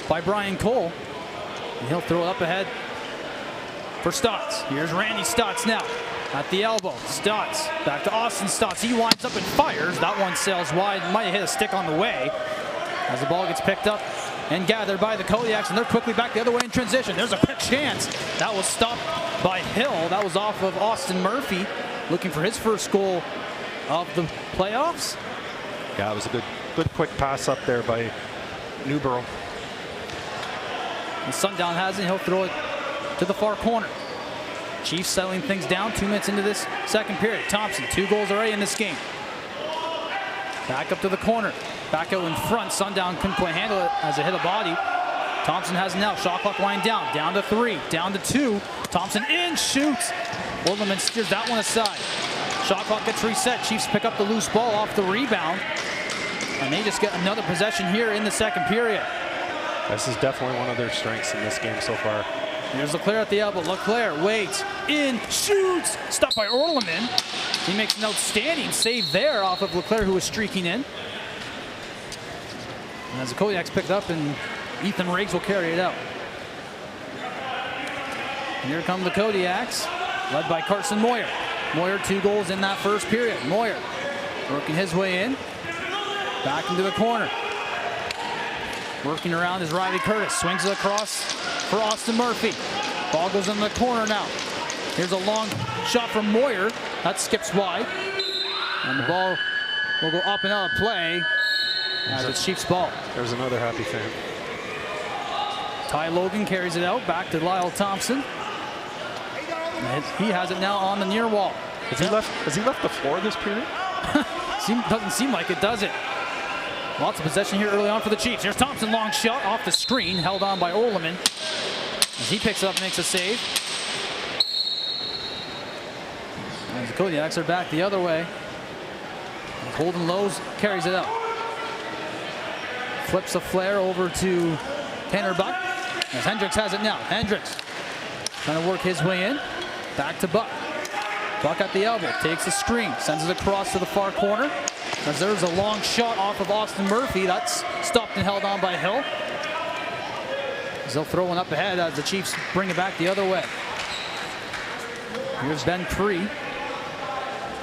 S1: by Brian Cole, and he'll throw it up ahead for Stotts. Here's Randy Stotts now at the elbow. Stotts back to Austin Stotts. He winds up and fires. That one sails wide. Might have hit a stick on the way as the ball gets picked up and gathered by the Kodiaks, and they're quickly back the other way in transition. There's a quick chance. That was stopped by Hill. That was off of Austin Murphy, looking for his first goal of the playoffs.
S2: Yeah, it was a good quick pass up there by Newborough.
S1: And Sundown has it. He'll throw it to the far corner. Chiefs settling things down 2 minutes into this second period. Thompson, 2 goals already in this game. Back up to the corner. Back out in front. Sundown couldn't quite handle it as it hit a body. Thompson has it now. Shot clock line down. Down to 3. Down to 2. Thompson in, shoots. Orleman steers that one aside. Shot clock gets reset. Chiefs pick up the loose ball off the rebound. And they just get another possession here in the second period.
S2: This is definitely one of their strengths in this game so far.
S1: Here's Leclerc at the elbow. Leclerc waits, in, shoots. Stopped by Orleman. He makes an outstanding save there off of Leclerc, who was streaking in. And as the Kodiaks picked up, and Ethan Riggs will carry it out. And here come the Kodiaks, led by Carson Moyer. Moyer, 2 goals in that first period. Moyer working his way in. Back into the corner. Working around is Riley Curtis. Swings it across for Austin Murphy. Ball goes in the corner now. Here's a long shot from Moyer. That skips wide. And the ball will go up and out of play. as it's Chiefs ball.
S2: There's another happy fan.
S1: Ty Logan carries it out, back to Lyle Thompson. And he has it now on the near wall.
S2: Has he left the floor this period?
S1: Doesn't seem like it, does it? Lots of possession here early on for the Chiefs. Here's Thompson, long shot off the screen, held on by Orleman. As he picks it up, makes a save. As the Kodiaks are back the other way. Holden Lowe's carries it out. Flips the flare over to Tanner Buck. As Hendricks has it now. Hendricks trying to work his way in. Back to Buck. Buck at the elbow, takes the screen, sends it across to the far corner. As there's a long shot off of Austin Murphy. That's stopped and held on by Hill. As they'll throw one up ahead as the Chiefs bring it back the other way. Here's Ben Cree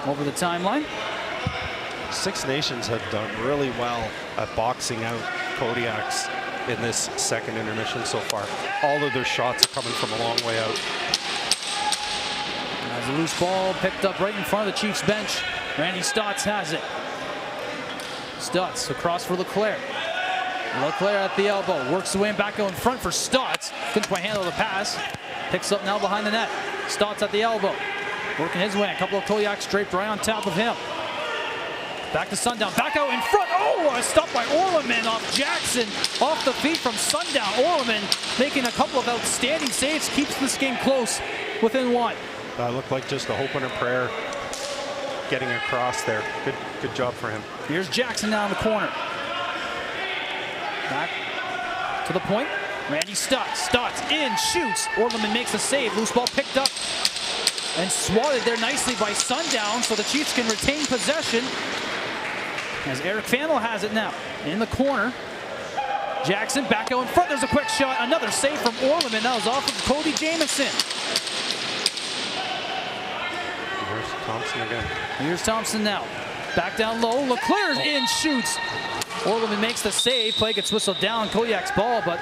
S1: over the timeline.
S2: Six Nations have done really well at boxing out Kodiaks in this second intermission so far. All of their shots are coming from a long way out.
S1: As a loose ball picked up right in front of the Chiefs bench. Randy Stotts has it. Stotts across for Leclerc. Leclerc at the elbow, works the way back out in front for Stotts. Couldn't quite handle the pass. Picks up now behind the net. Stotts at the elbow, working his way. A couple of Kodiaks draped right on top of him. Back to Sundown, back out in front. Oh, a stop by Orleman off Jackson. Off the feet from Sundown. Orleman making a couple of outstanding saves, keeps this game close within one.
S2: That looked like just a hope and a prayer getting across there. Good job for him.
S1: Here's Jackson now in the corner. Back to the point. Randy Stotts. Stotts in, shoots. Orleman makes a save. Loose ball picked up and swatted there nicely by Sundown, so the Chiefs can retain possession. As Eric Fannel has it now in the corner. Jackson back out in front. There's a quick shot. Another save from Orleman. That was off of Cody Jamieson.
S2: Here's Thompson again.
S1: Here's Thompson now. Back down low. Leclerc's in, shoots. Orleman makes the save. Play gets whistled down. Kodiak's ball, but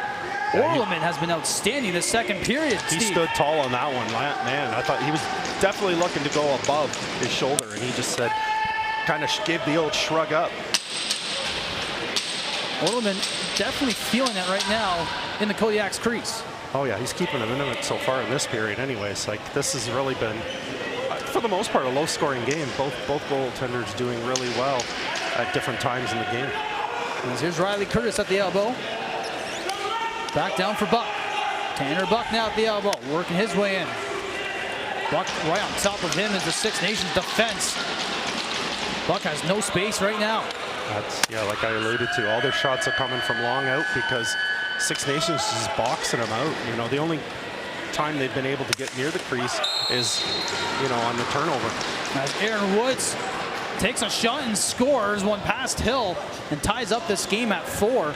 S1: Orleman has been outstanding this second period.
S2: He stood tall on that one. Man, I thought he was definitely looking to go above his shoulder, and he just said, kind of gave the old shrug up.
S1: Orleman definitely feeling it right now in the Kodiak's crease.
S2: Oh yeah, he's keeping them in it so far in this period anyways. Like, this has really been, for the most part, a low-scoring game. Both goaltenders doing really well at different times in the game.
S1: And here's Riley Curtis at the elbow. Back down for Buck. Tanner Buck now at the elbow, working his way in. Buck right on top of him is the Six Nations defense. Buck has no space right now.
S2: That's, yeah, like I alluded to, all their shots are coming from long out because Six Nations is boxing them out. You know, the only time they've been able to get near the crease is, you know, on the turnover.
S1: As Aaron Woods takes a shot and scores one past Hill and ties up this game at 4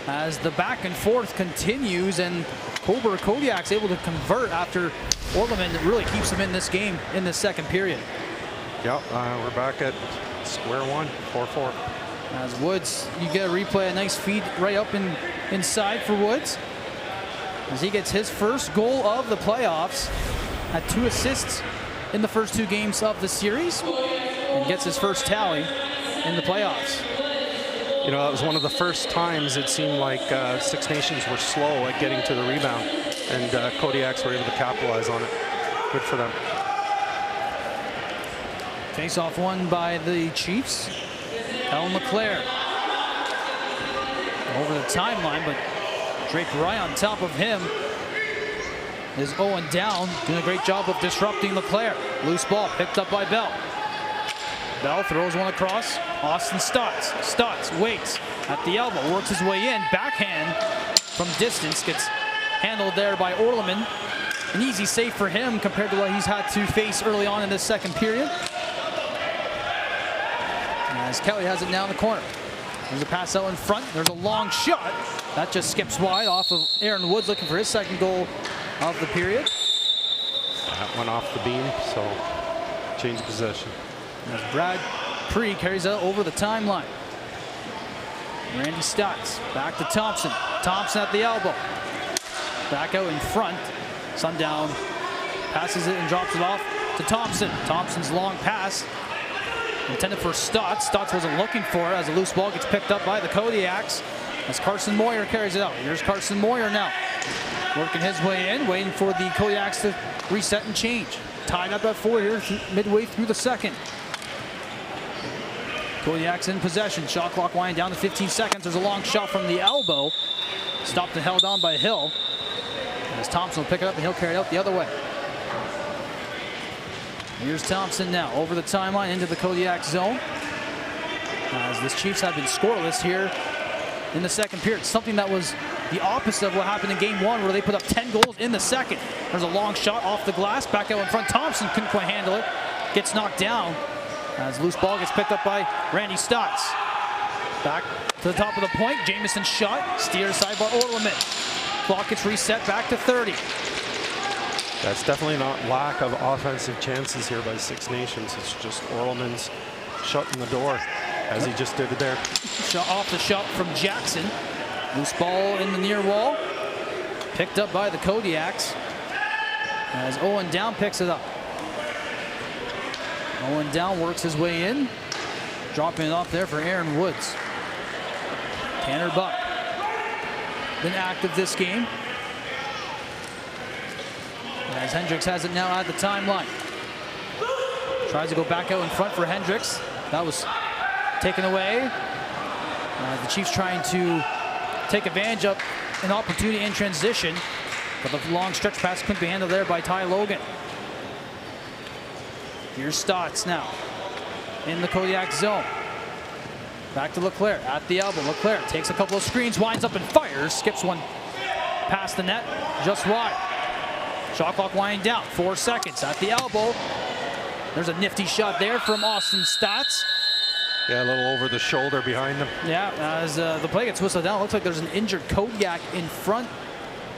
S1: as the back and forth continues, and Cobourg Kodiaks able to convert after Orleman really keeps them in this game in the second period.
S2: Yep, we're back at square one, 4-4.
S1: As Woods, you get a replay, a nice feed right up inside for Woods. As he gets his first goal of the playoffs, had 2 assists in the first 2 games of the series, and gets his first tally in the playoffs.
S2: You know, that was one of the first times it seemed like Six Nations were slow at getting to the rebound, and Kodiaks were able to capitalize on it. Good for them.
S1: Face-off won by the Chiefs. Alan Leclerc over the timeline, but draped right on top of him is Owen Down, doing a great job of disrupting Leclerc. Loose ball picked up by Bell. Bell throws one across. Austin Stotts. Stotts waits at the elbow, works his way in. Backhand from distance gets handled there by Orleman. An easy save for him compared to what he's had to face early on in this second period. As Kelly has it now in the corner. There's a pass out in front. There's a long shot. That just skips wide off of Aaron Woods, looking for his second goal of the period.
S2: That went off the beam, so change of possession.
S1: As Brad Cree carries it over the timeline. Randy Stotts back to Thompson. Thompson at the elbow. Back out in front. Sundown passes it and drops it off to Thompson. Thompson's long pass Intended for Stotts. Stotts wasn't looking for it as a loose ball gets picked up by the Kodiaks as Carson Moyer carries it out. Here's Carson Moyer now. Working his way in, waiting for the Kodiaks to reset and change. Tied up at 4 here, midway through the second. Kodiaks in possession. Shot clock winding down to 15 seconds. There's a long shot from the elbow. Stopped and held on by Hill. As Thompson will pick it up and he'll carry it out the other way. Here's Thompson now over the timeline into the Kodiak zone. As the Chiefs have been scoreless here in the second period. Something that was the opposite of what happened in game 1 where they put up 10 goals in the second. There's a long shot off the glass. Back out in front. Thompson couldn't quite handle it. Gets knocked down. As loose ball gets picked up by Randy Stotts. Back to the top of the point. Jameson's shot. Steered aside by Orleman. Clock gets reset back to 30.
S2: That's definitely not lack of offensive chances here by Six Nations. It's just Orleman's shutting the door as he just did it there.
S1: Shot off the shot from Jackson. Loose ball in the near wall. Picked up by the Kodiaks. As Owen Down picks it up. Owen Down works his way in. Dropping it off there for Aaron Woods. Tanner Buck. Been active this game. As Hendricks has it now at the timeline. Tries to go back out in front for Hendricks. That was taken away. The Chiefs trying to take advantage of an opportunity in transition. But the long stretch pass couldn't be handled there by Ty Logan. Here's Stotts now in the Kodiak zone. Back to Leclerc at the elbow. Leclerc takes a couple of screens, winds up and fires. Skips one past the net, just wide. Shot clock winding down, 4 seconds at the elbow. There's a nifty shot there from Austin Stotts.
S2: Yeah, a little over the shoulder behind him.
S1: Yeah, as the play gets whistled down, it looks like there's an injured Kodiak in front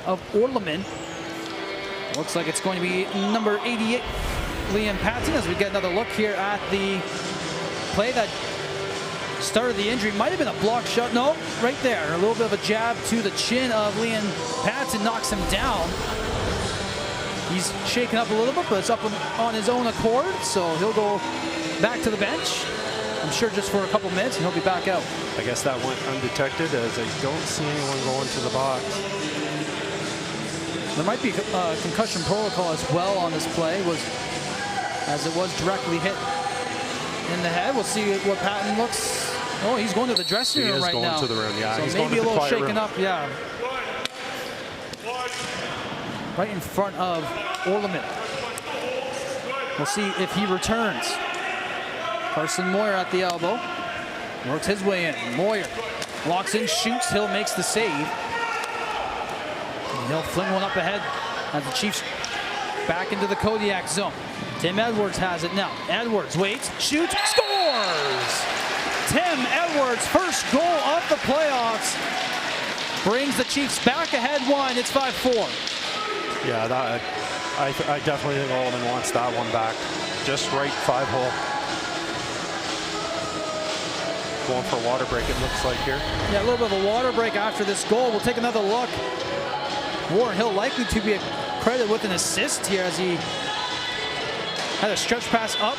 S1: of Orleman. Looks like it's going to be number 88, Liam Patton, as we get another look here at the play that started the injury. Might have been a block shot. No, right there. A little bit of a jab to the chin of Liam Patton knocks him down. He's shaken up a little bit, but it's up on his own accord, so he'll go back to the bench. I'm sure just for a couple minutes, and he'll be back out.
S2: I guess that went undetected as I don't see anyone going to the box.
S1: There might be a concussion protocol as well on this play, as it was directly hit in the head. We'll see what Patton looks. Oh, he's going to the dressing room right now.
S2: He's going to the room, yeah.
S1: So
S2: he's
S1: maybe
S2: going to
S1: a little shaken
S2: room.
S1: up, yeah. Right in front of Orleman. We'll see if he returns. Carson Moyer at the elbow. Works his way in. Moyer locks in, shoots. Hill makes the save. And he'll fling one up ahead as the Chiefs back into the Kodiak zone. Tim Edwards has it now. Edwards waits, shoots, scores! Tim Edwards' first goal of the playoffs brings the Chiefs back ahead 1. It's 5-4.
S2: Yeah, I definitely think Orleman wants that one back. Just right, 5-hole. Going for a water break, it looks like here.
S1: Yeah, a little bit of a water break after this goal. We'll take another look. Warren Hill likely to be credited with an assist here as he had a stretch pass up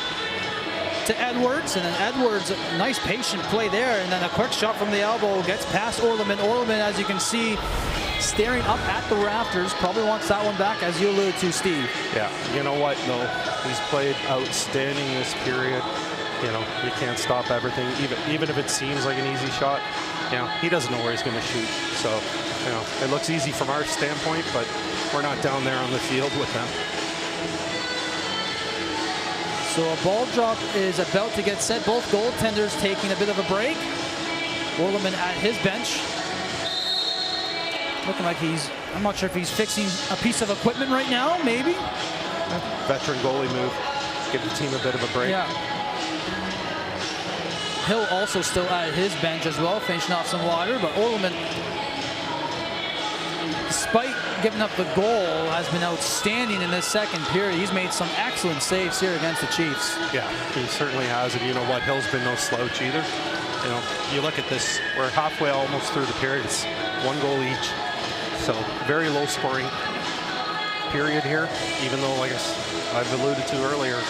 S1: to Edwards, and then Edwards, a nice patient play there, and then a quick shot from the elbow gets past Orleman. Orleman, as you can see, staring up at the rafters, probably wants that one back, as you alluded to, Steve.
S2: Yeah, you know what, though? He's played outstanding this period. You know, you can't stop everything, even if it seems like an easy shot. You know, he doesn't know where he's going to shoot. So, you know, it looks easy from our standpoint, but we're not down there on the field with them.
S1: So a ball drop is about to get set. Both goaltenders taking a bit of a break. Orleman at his bench. Looking like I'm not sure if he's fixing a piece of equipment right now, maybe.
S2: Veteran goalie move. Give the team a bit of a break.
S1: Yeah. Hill also still at his bench as well, finishing off some water, but Orleman, despite giving up the goal, has been outstanding in this second period. He's made some excellent saves here against the Chiefs.
S2: Yeah, he certainly has. And you know what? Hill's been no slouch either. You know, you look at this, we're halfway almost through the period. It's 1 goal each. So very low scoring period here, even though, like I've alluded to earlier,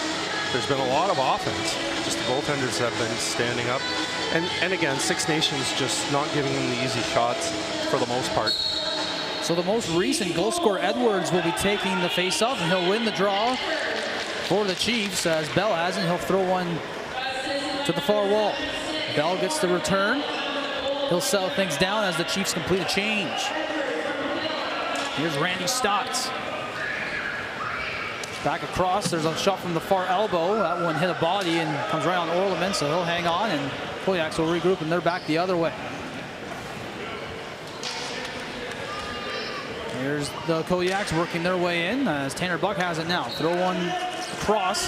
S2: there's been a lot of offense. Just the goaltenders have been standing up. And again, Six Nations just not giving them the easy shots for the most part.
S1: So the most recent goal scorer, Edwards, will be taking the face-off, and he'll win the draw for the Chiefs, as Bell has, and he'll throw one to the far wall. Bell gets the return. He'll settle things down as the Chiefs complete a change. Here's Randy Stotts. Back across, there's a shot from the far elbow. That one hit a body and comes right on Orleman, so he'll hang on, and Kodiaks will regroup, and they're back the other way. Here's the Kodiaks working their way in as Tanner Buck has it now. Throw one across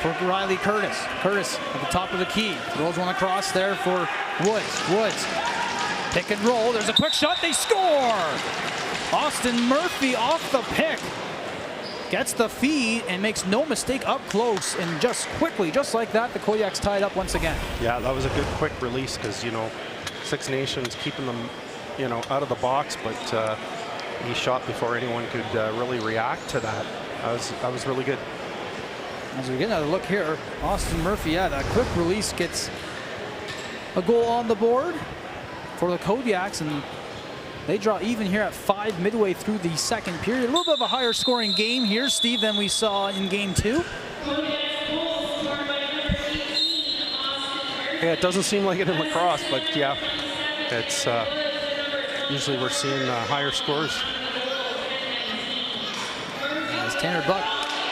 S1: for Riley Curtis. Curtis at the top of the key. Throws one across there for Woods. Woods, pick and roll. There's a quick shot. They score! Austin Murphy off the pick. Gets the feed and makes no mistake up close, and just quickly, just like that, the Kodiaks tied up once again.
S2: Yeah, that was a good quick release because, you know, Six Nations keeping them, you know, out of the box, but he shot before anyone could really react to that. That was really good.
S1: As we get another look here, Austin Murphy, yeah, that quick release gets a goal on the board for the Kodiaks, and they draw even here at 5 midway through the second period. A little bit of a higher scoring game here, Steve, than we saw in game 2.
S2: Yeah, it doesn't seem like it in lacrosse, but yeah, it's usually we're seeing higher scores.
S1: As Tanner Buck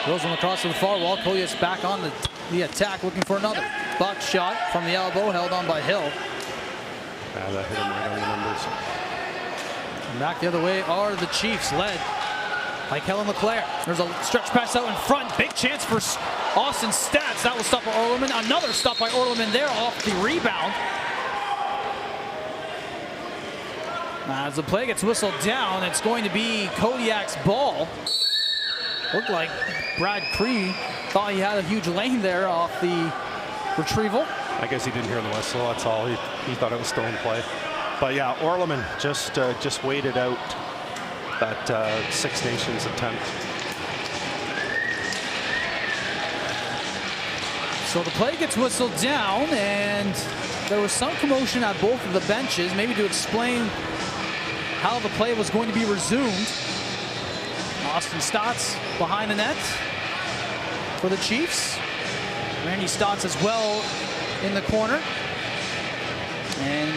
S1: throws one across to the far wall, Kodiaks back on the attack, looking for another. Buck shot from the elbow, held on by Hill.
S2: Yeah, that hit him right on the numbers.
S1: And back the other way are the Chiefs, led by Kellen LeClaire. There's a stretch pass out in front. Big chance for Austin Stats. That was stopped by Orleman. Another stop by Orleman there off the rebound. As the play gets whistled down, it's going to be Kodiak's ball. Looked like Brad Cree thought he had a huge lane there off the retrieval.
S2: I guess he didn't hear the whistle, that's all. He thought it was still in play. But yeah, Orleman just waited out that Six Nations attempt.
S1: So the play gets whistled down, and there was some commotion at both of the benches, maybe to explain how the play was going to be resumed. Austin Stotts behind the net for the Chiefs. Randy Stotts as well in the corner. And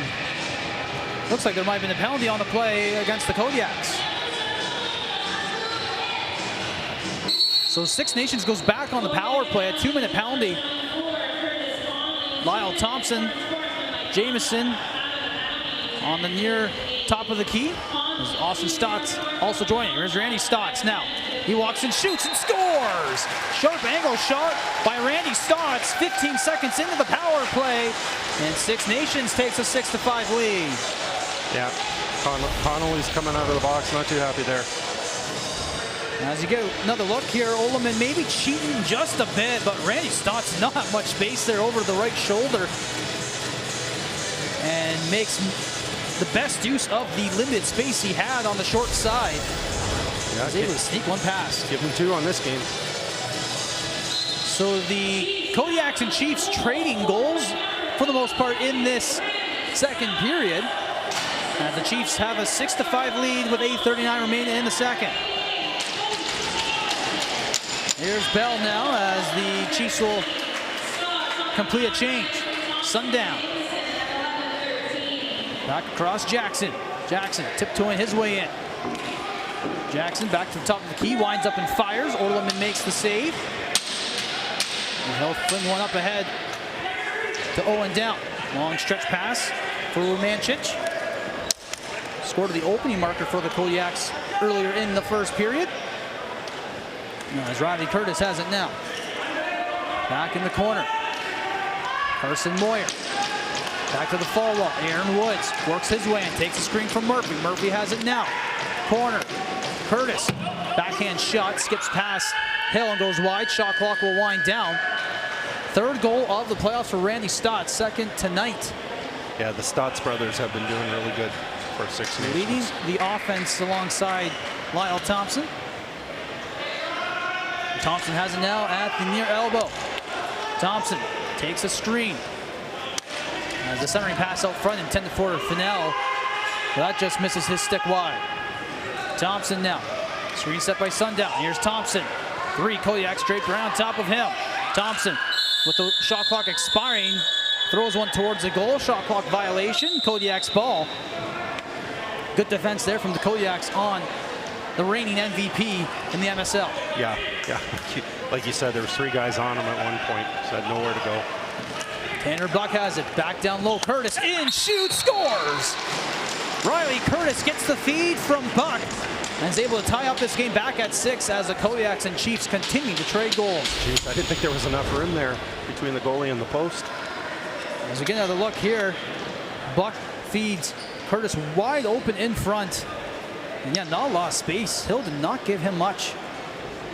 S1: looks like there might have been a penalty on the play against the Kodiaks. So Six Nations goes back on the power play, a 2-minute penalty. Lyle Thompson, Jameson on the near top of the key. There's Austin Stotts also joining. Here's Randy Stotts now. He walks and shoots and scores! Sharp angle shot by Randy Stotts, 15 seconds into the power play, and Six Nations takes a 6-5 lead.
S2: Yeah, Connolly's coming out of the box, not too happy there.
S1: As you get another look here, Orleman maybe cheating just a bit, but Randy Stotts not much space there over the right shoulder, and makes the best use of the limited space he had on the short side.
S2: Yeah,
S1: He's able to sneak one past.
S2: Give him 2 on this game.
S1: So the Kodiaks and Chiefs trading goals for the most part in this second period. And the Chiefs have a 6-5 lead with 8:39 remaining in the second. Here's Bell now as the Chiefs will complete a change. Sundown. Back across Jackson. Jackson tiptoeing his way in. Jackson back to the top of the key, winds up and fires. Orleman makes the save. And he'll fling one up ahead to Owen Down. Long stretch pass for Romancic. Scored the opening marker for the Kodiaks earlier in the first period. As Riley Curtis has it now. Back in the corner. Carson Moyer. Back to the far wall. Aaron Woods works his way and takes a screen from Murphy. Murphy has it now. Corner. Curtis. Backhand shot. Skips past Hill and goes wide. Shot clock will wind down. Third goal of the playoffs for Randy Stotts. Second tonight.
S2: Yeah, the Stotts brothers have been doing really good for Six Nations.
S1: Leading the offense alongside Lyle Thompson. Thompson has it now at the near elbow. Thompson takes a screen. As the centering pass out front intended for Finel. That just misses his stick wide. Thompson now. Screen set by Sundown. Here's Thompson. 3 Kodiaks draped around top of him. Thompson, with the shot clock expiring, throws one towards the goal. Shot clock violation. Kodiaks ball. Good defense there from the Kodiaks on the reigning MVP in the MSL.
S2: Yeah. Like you said, there was 3 guys on him at one point, so had nowhere to go.
S1: Tanner Buck has it. Back down low. Curtis in, shoots, scores! Riley Curtis gets the feed from Buck and is able to tie up this game back at 6 as the Kodiaks and Chiefs continue to trade goals.
S2: Jeez, I didn't think there was enough room there between the goalie and the post.
S1: As we get another look here, Buck feeds Curtis wide open in front. And yeah, not a lot of space. Hill did not give him much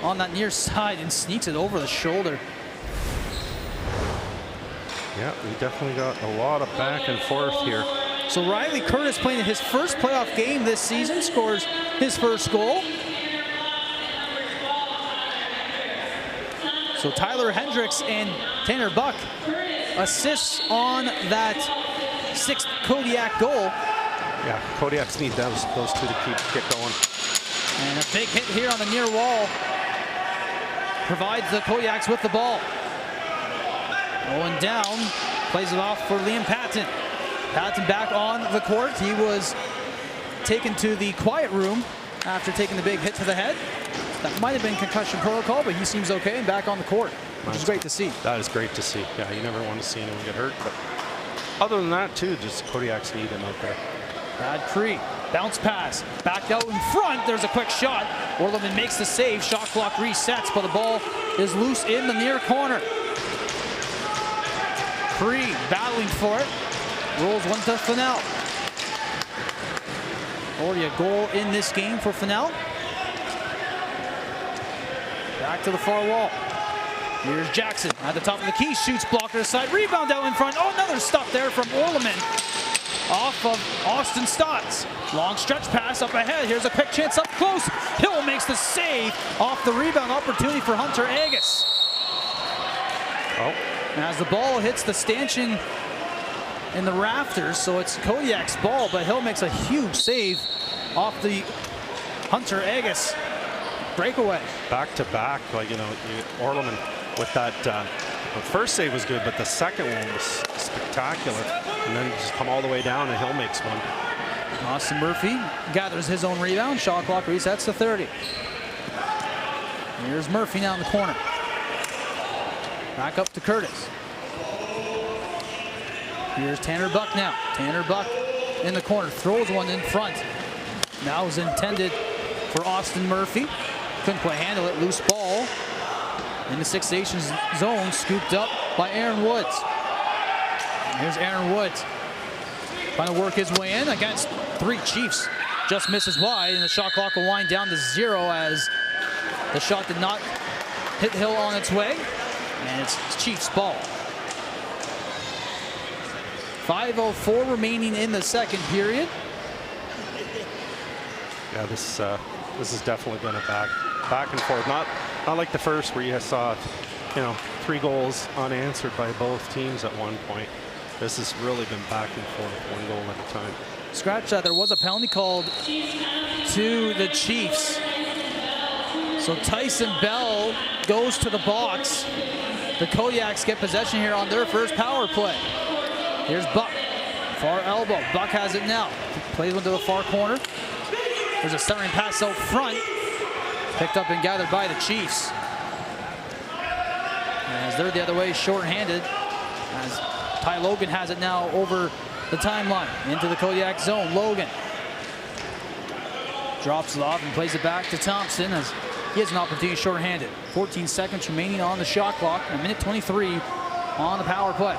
S1: on that near side and sneaks it over the shoulder.
S2: Yeah, we definitely got a lot of back and forth here.
S1: So Riley Curtis, playing his first playoff game this season, scores his first goal. So Tyler Hendricks and Tanner Buck assists on that 6th Kodiak goal.
S2: Yeah, Kodiaks need those 2 to get going.
S1: And a big hit here on the near wall provides the Kodiaks with the ball. Going down, plays it off for Liam Patton. Patton back on the court. He was taken to the quiet room after taking the big hit to the head. That might have been concussion protocol, but he seems okay and back on the court, which is great to see.
S2: That is great to see. Yeah, you never want to see anyone get hurt, but other than that too, just Kodiaks need him out there.
S1: Brad Cree, bounce pass, back out in front. There's a quick shot. Orleman makes the save. Shot clock resets, but the ball is loose in the near corner. Cree battling for it. Rolls one to Finel. Already a goal in this game for Finel. Back to the far wall. Here's Jackson at the top of the key. Shoots, blocker side. Rebound out in front. Oh, another stop there from Orleman. Off of Austin Stotts. Long stretch pass up ahead. Here's a quick chance up close. Hill makes the save off the rebound opportunity for Hunter Agus.
S2: Oh.
S1: As the ball hits the stanchion in the rafters, so it's Kodiak's ball, but Hill makes a huge save off the Hunter Agus breakaway.
S2: Back to back, like, Orleman with that, the first save was good, but the second one was spectacular. And then just come all the way down and Hill makes one.
S1: Austin Murphy gathers his own rebound. Shot clock resets to 30. Here's Murphy now in the corner. Back up to Curtis. Here's Tanner Buck now. Tanner Buck in the corner, throws one in front. Now is intended for Austin Murphy. Couldn't quite handle it. Loose ball in the 6 Nations zone, scooped up by Aaron Woods. Here's Aaron Woods trying to work his way in against 3 Chiefs. Just misses wide, and the shot clock will wind down to 0 as the shot did not hit Hill on its way. And it's Chiefs ball. 5:04 remaining in the second period.
S2: Yeah, this is definitely been a back and forth. Not like the first where you saw 3 goals unanswered by both teams at one point. This has really been back and forth, 1 goal at a time.
S1: Scratch that. There was a penalty called to the Chiefs. So Tyson Bell goes to the box. The Kodiaks get possession here on their first power play. Here's Buck, far elbow. Buck has it now. Plays one to the far corner. There's a centering pass out front. Picked up and gathered by the Chiefs. As they're the other way, short-handed. As Ty Logan has it now over the timeline. Into the Kodiak zone. Logan drops it off and plays it back to Thompson as he has an opportunity short-handed. 14 seconds remaining on the shot clock. A minute 23 on the power play.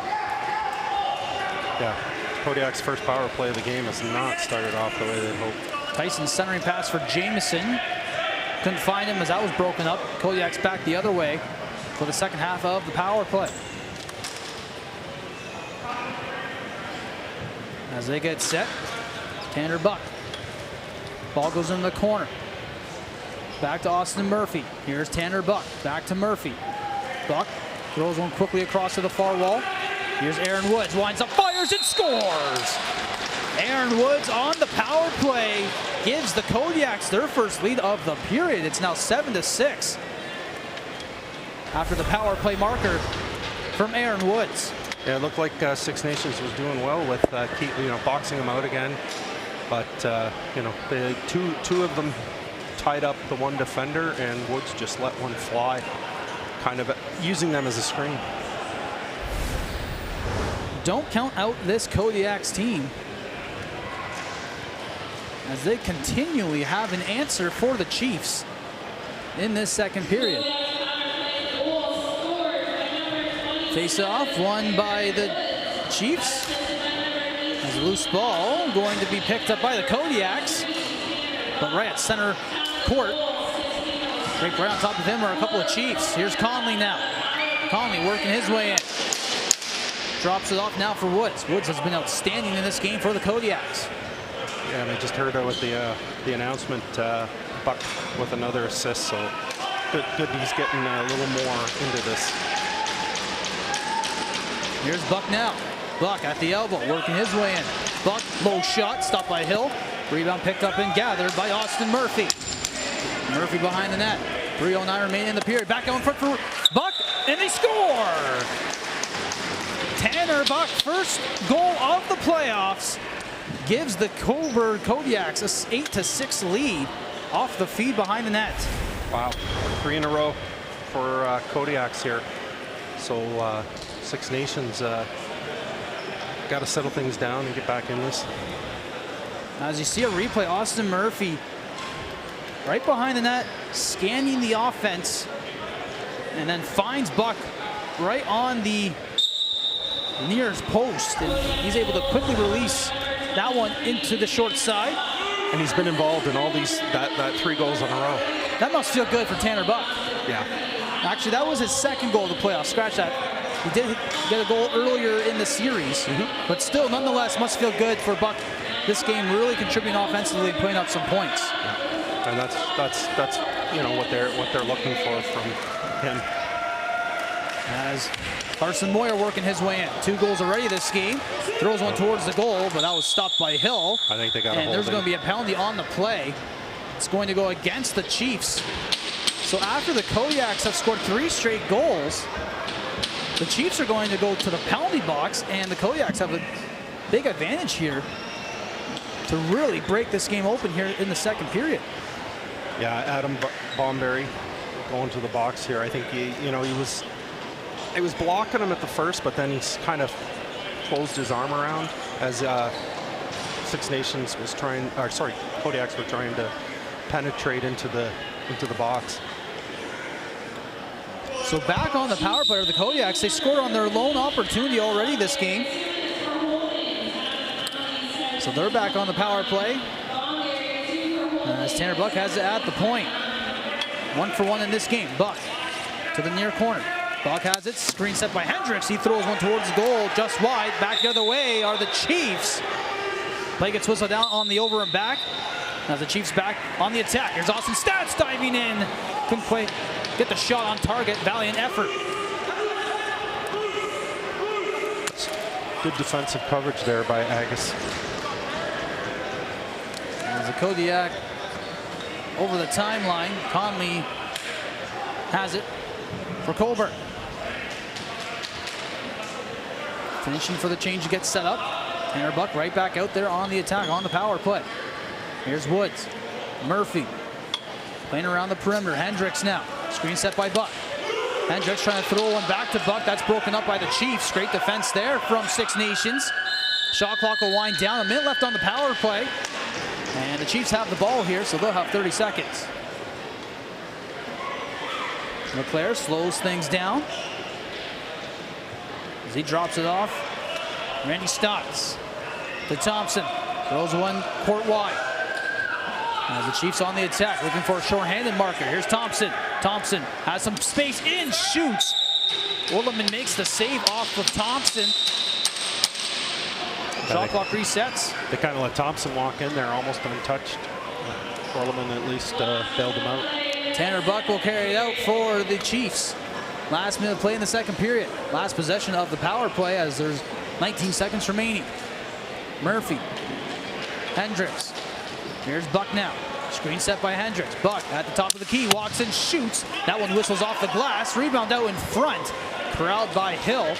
S2: Yeah, Kodiak's first power play of the game has not started off the way they'd hoped.
S1: Tyson's centering pass for Jameson. Couldn't find him as that was broken up. Kodiak's back the other way for the second half of the power play. As they get set, Tanner Buck. Ball goes in the corner. Back to Austin Murphy. Here's Tanner Buck. Back to Murphy. Buck throws one quickly across to the far wall. Here's Aaron Woods. Winds up, fires, and scores! Aaron Woods on the power play gives the Kodiaks their first lead of the period. It's now 7-6 after the power play marker from Aaron Woods.
S2: Yeah, it looked like Six Nations was doing well with boxing them out again. But the two of them tied up the one defender, and Woods just let one fly, kind of using them as a screen.
S1: Don't count out this Kodiaks team, as they continually have an answer for the Chiefs in this second period. Face-off won by the Chiefs. As a loose ball going to be picked up by the Kodiaks, but right at center court. Right on top of him are a couple of Chiefs. Here's Conley now. Conley working his way in. Drops it off now for Woods. Woods has been outstanding in this game for the Kodiaks.
S2: Yeah, and I just heard with the announcement, Buck with another assist, so good he's getting a little more into this.
S1: Here's Buck now. Buck at the elbow, working his way in. Buck, low shot, stopped by Hill. Rebound picked up and gathered by Austin Murphy. Murphy behind the net. 3:09 remaining in the period. Back out in front for Buck, and they score! Tanner Buck, first goal of the playoffs, gives the Cobourg Kodiaks an 8-6 lead off the feed behind the net.
S2: Wow, 3 in a row for Kodiaks here. So Six Nations got to settle things down and get back in this.
S1: As you see a replay, Austin Murphy right behind the net, scanning the offense, and then finds Buck right on the nearest post, and he's able to quickly release that one into the short side.
S2: And he's been involved in all these that 3 goals in a row.
S1: That must feel good for Tanner Buck.
S2: Yeah.
S1: Actually, that was his second goal of the playoffs. Scratch that. He did get a goal earlier in the series, but still, nonetheless, must feel good for Buck this game, really contributing offensively and putting up some points.
S2: Yeah. And that's what they're looking for from him.
S1: As Carson Moyer working his way in. 2 goals already this game. Throws one towards the goal, but that was stopped by Hill.
S2: I think they got a hold.
S1: And there's going to be a penalty on the play. It's going to go against the Chiefs. So after the Kodiaks have scored 3 straight goals, the Chiefs are going to go to the penalty box, and the Kodiaks have a big advantage here to really break this game open here in the second period.
S2: Yeah, Adam Bomberry going to the box here. I think he was blocking him at the first, but then he's kind of closed his arm around as Six Nations was Kodiaks were trying to penetrate into the box.
S1: So back on the power play of the Kodiaks, they scored on their lone opportunity already this game. So they're back on the power play. As Tanner Buck has it at the point. 1 for 1 in this game. Buck to the near corner. Buck has it, screen set by Hendricks. He throws one towards the goal, just wide. Back the other way are the Chiefs. Play gets whistled down on the over and back. As the Chiefs back on the attack. Here's Austin Stats diving in. Couldn't quite get the shot on target. Valiant effort.
S2: Good defensive coverage there by Agus.
S1: As the Kodiak over the timeline. Conley has it for Cobourg. Finishing for the change to get set up. Tanner Buck right back out there on the attack, on the power play. Here's Woods. Murphy playing around the perimeter. Hendricks now. Screen set by Buck. Hendricks trying to throw one back to Buck. That's broken up by the Chiefs. Great defense there from Six Nations. Shot clock will wind down. A minute left on the power play. And the Chiefs have the ball here, so they'll have 30 seconds. LeClaire slows things down as he drops it off. Randy Stotts to Thompson. Throws one court wide. As the Chiefs on the attack, looking for a short-handed marker. Here's Thompson. Thompson has some space in, shoots. Orleman makes the save off of Thompson. Shot clock resets.
S2: They kind of let Thompson walk in there almost untouched. Orleman at least bailed him out.
S1: Tanner Buck will carry it out for the Chiefs. Last minute play in the second period. Last possession of the power play as there's 19 seconds remaining. Murphy. Hendricks. Here's Buck now. Screen set by Hendricks. Buck at the top of the key. Walks and shoots. That one whistles off the glass. Rebound out in front. Corralled by Hill.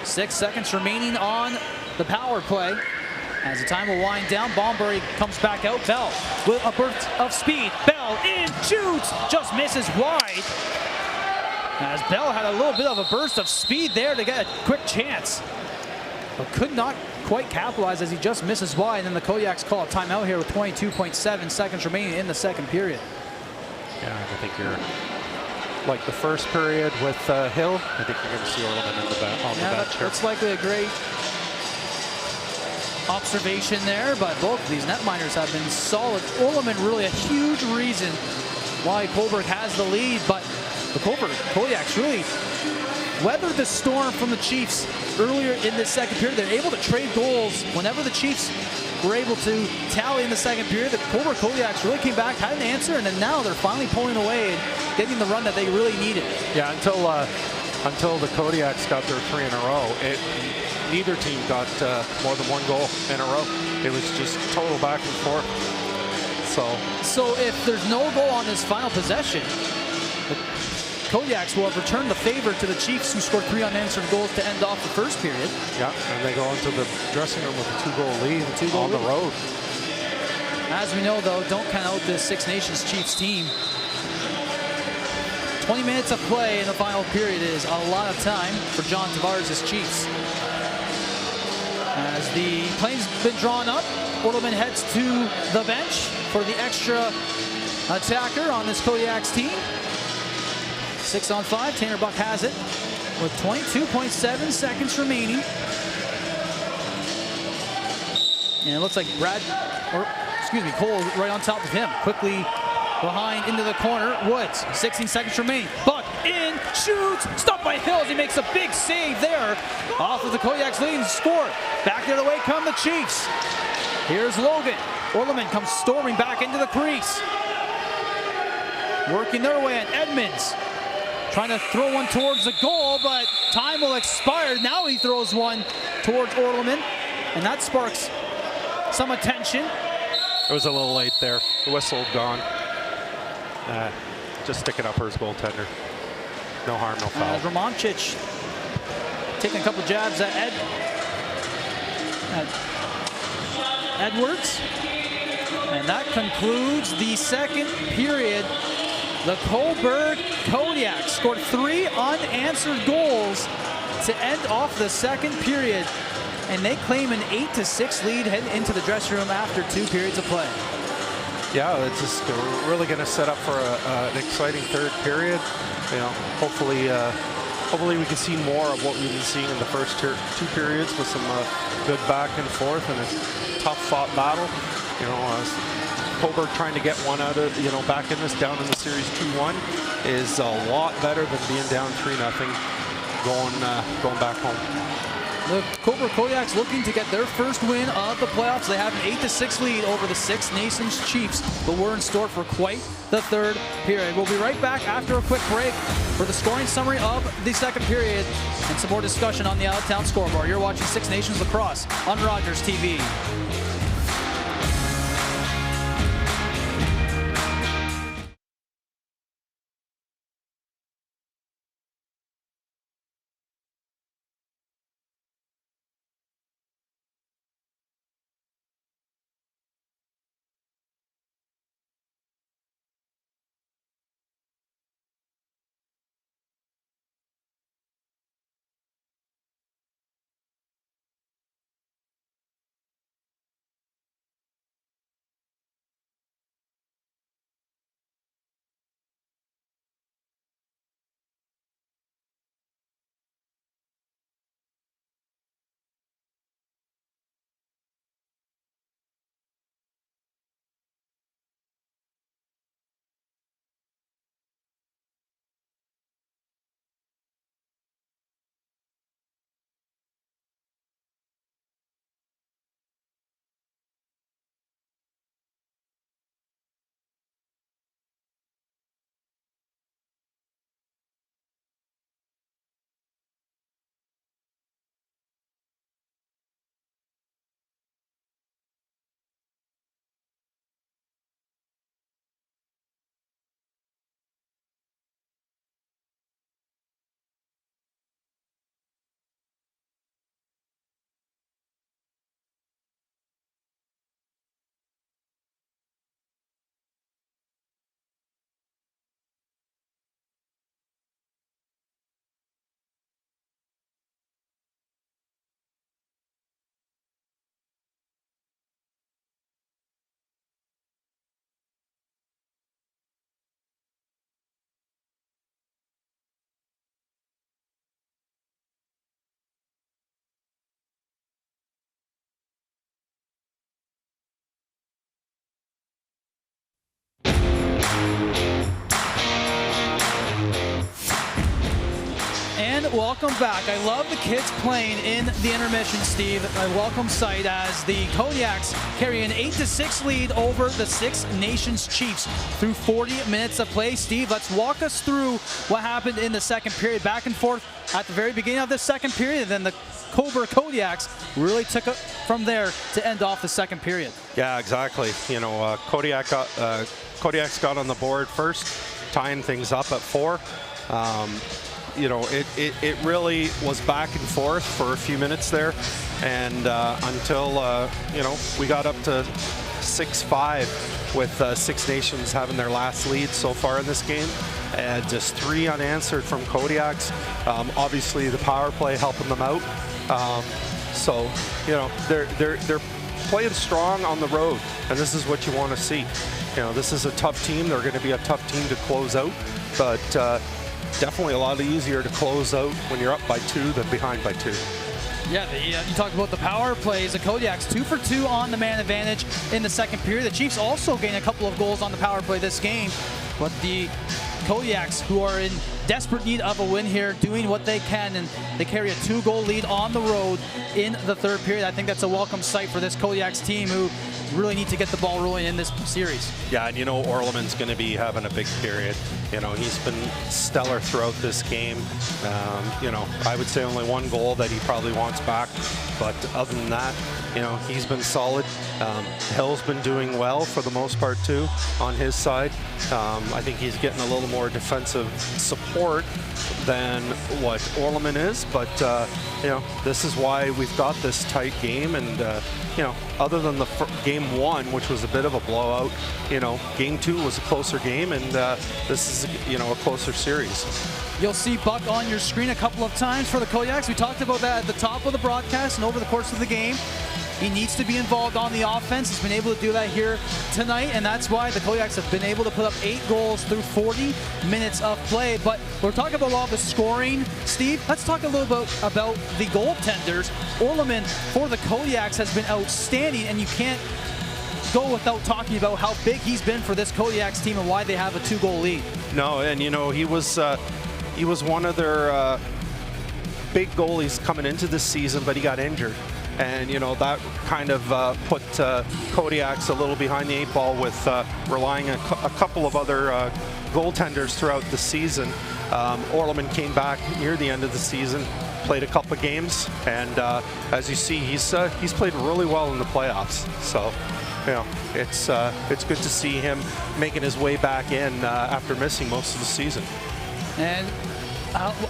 S1: 6 seconds remaining on the power play. As the time will wind down, Bombury comes back out. Bell with a burst of speed. Bell in, shoots, just misses wide. As Bell had a little bit of a burst of speed there to get a quick chance, but could not quite capitalize as he just misses wide. And then the Kodiaks call a timeout here with 22.7 seconds remaining in the second period.
S2: Yeah, I think you're like the first period with Hill. I think you're going to see Orleman on the bench here.
S1: That's likely a great observation there, but both of these netminders have been solid. Orleman really a huge reason why Cobourg has the lead, but the Cobourg Kodiaks really weathered the storm from the Chiefs earlier in this second period. They're able to trade goals whenever the Chiefs were able to tally in the second period. The Cobourg Kodiaks really came back, had an answer, and then now they're finally pulling away and getting the run that they really needed.
S2: Yeah, until the Kodiaks got their 3 in a row, neither team got more than 1 goal in a row. It was just total back and forth. So
S1: if there's no goal on this final possession, the Kodiaks will have returned the favor to the Chiefs, who scored 3 unanswered goals to end off the first period.
S2: Yeah, and they go into the dressing room with a 2-goal lead on the road.
S1: As we know, though, don't count out this Six Nations Chiefs team. 20 minutes of play in the final period is a lot of time for John Tavares' Chiefs. As the play's been drawn up, Orleman heads to the bench for the extra attacker on this Kodiaks team. 6-on-5, Tanner Buck has it with 22.7 seconds remaining. And it looks like Cole right on top of him. Quickly behind into the corner, Woods, 16 seconds remaining. Buck in, shoots, stopped by Hills. He makes a big save there off of the Kodiaks leading score. Back the other way come the Chiefs. Here's Logan. Orleman comes storming back into the crease. Working their way, and Edmonds trying to throw one towards the goal, but time will expire. Now he throws one towards Orleman, and that sparks some attention.
S2: It was a little late there. The whistle gone. Just stick it up for his goaltender. No harm, no foul.
S1: Romancic taking a couple jabs at Edwards. And that concludes the second period. The Cobourg Kodiaks scored 3 unanswered goals to end off the second period, and they claim an 8-6 lead heading into the dressing room after 2 periods of play.
S2: Yeah, it's just really going to set up for an exciting third period. You know, hopefully we can see more of what we've been seeing in the first 2 periods, with some good back and forth and a tough fought battle. You know, Cobourg trying to get one out of, back in this, down in the series 2-1 is a lot better than being down 3-0 going back home.
S1: The Cobourg Kodiaks looking to get their first win of the playoffs. They have an 8-6 lead over the Six Nations Chiefs, but we're in store for quite the third period. We'll be right back after a quick break for the scoring summary of the second period and some more discussion on the out-of-town scoreboard. You're watching Six Nations Lacrosse on Rogers TV. welcome back. I love the kids playing in the intermission, Steve. A welcome sight as the Kodiaks carry an 8-6 lead over the Six Nations Chiefs through 40 minutes of play. Steve, let's walk us through what happened in the second period. Back and forth at the very beginning of the second period, and then the Cobourg Kodiaks really took it from there to end off the second period.
S2: Yeah, exactly. You know, Kodiaks got on the board first, tying things up at 4. You know, it really was back and forth for a few minutes there, and until you know, we got up to 6-5 with Six Nations having their last lead so far in this game, and just 3 unanswered from Kodiaks. Obviously, the power play helping them out. So you know, they're playing strong on the road, and this is what you want to see. You know, this is a tough team. They're going to be a tough team to close out, but definitely a lot easier to close out when you're up by 2 than behind by 2.
S1: Yeah, you talked about the power plays. The Kodiaks 2 for 2 on the man advantage in the second period. The Chiefs also gained a couple of goals on the power play this game, but the Kodiaks, who are in desperate need of a win here, doing what they can, and they carry a 2-goal lead on the road in the third period. I think that's a welcome sight for this Kodiaks team, who really need to get the ball rolling in this series.
S2: Yeah, and you know, Orleman's going to be having a big period. You know, he's been stellar throughout this game. You know, I would say only 1 goal that he probably wants back, but other than that, you know, he's been solid. Hill's been doing well for the most part too on his side. I think he's getting a little more defensive support than what Orleman is, but you know, this is why we've got this tight game. And you know, other than the game 1, which was a bit of a blowout, you know, game 2 was a closer game, and this is, you know, a closer series.
S1: You'll see Buck on your screen a couple of times for the Kodiaks. We talked about that at the top of the broadcast and over the course of the game. He needs to be involved on the offense. He's been able to do that here tonight, and that's why the Kodiaks have been able to put up 8 goals through 40 minutes of play. But we're talking about all the scoring. Steve, let's talk a little bit about the goaltenders. Orleman for the Kodiaks has been outstanding, and you can't go without talking about how big he's been for this Kodiaks team and why they have a 2-goal lead.
S2: No, and you know, he was one of their big goalies coming into this season, but he got injured. And you know, that kind of put Kodiaks a little behind the 8 ball with relying on a couple of other goaltenders throughout the season. Orleman came back near the end of the season, played a couple of games, and as you see, he's played really well in the playoffs. So you know, it's good to see him making his way back in after missing most of the season.
S1: And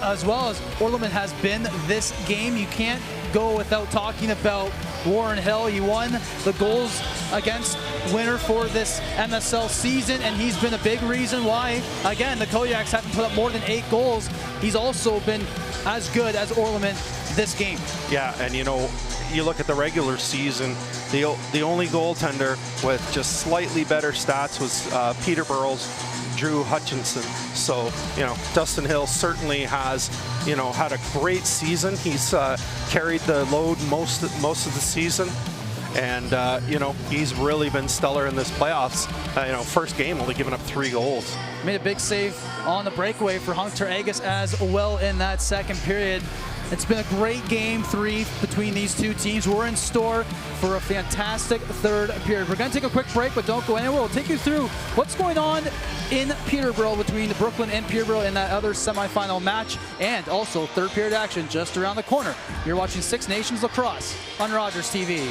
S1: as well as Orleman has been this game, you can't go without talking about Warren Hill. He won the goals against winner for this MSL season, and he's been a big reason why, again, the Kodiaks haven't put up more than 8 goals. He's also been as good as Orleman this game.
S2: Yeah, and you know, you look at the regular season, the only goaltender with just slightly better stats was Peterborough's Drew Hutchinson. So, you know, Dustin Hill certainly has, you know, had a great season. He's carried the load most of the season, and you know, he's really been stellar in this playoffs. You know, first game only giving up 3 goals.
S1: Made a big save on the breakaway for Hunter Agus as well in that second period. It's been a great game 3 between these two teams. We're in store for a fantastic third period. We're going to take a quick break, but don't go anywhere. We'll take you through what's going on in Peterborough between Brooklyn and Peterborough in that other semifinal match, and also third period action just around the corner. You're watching Six Nations Lacrosse on Rogers TV.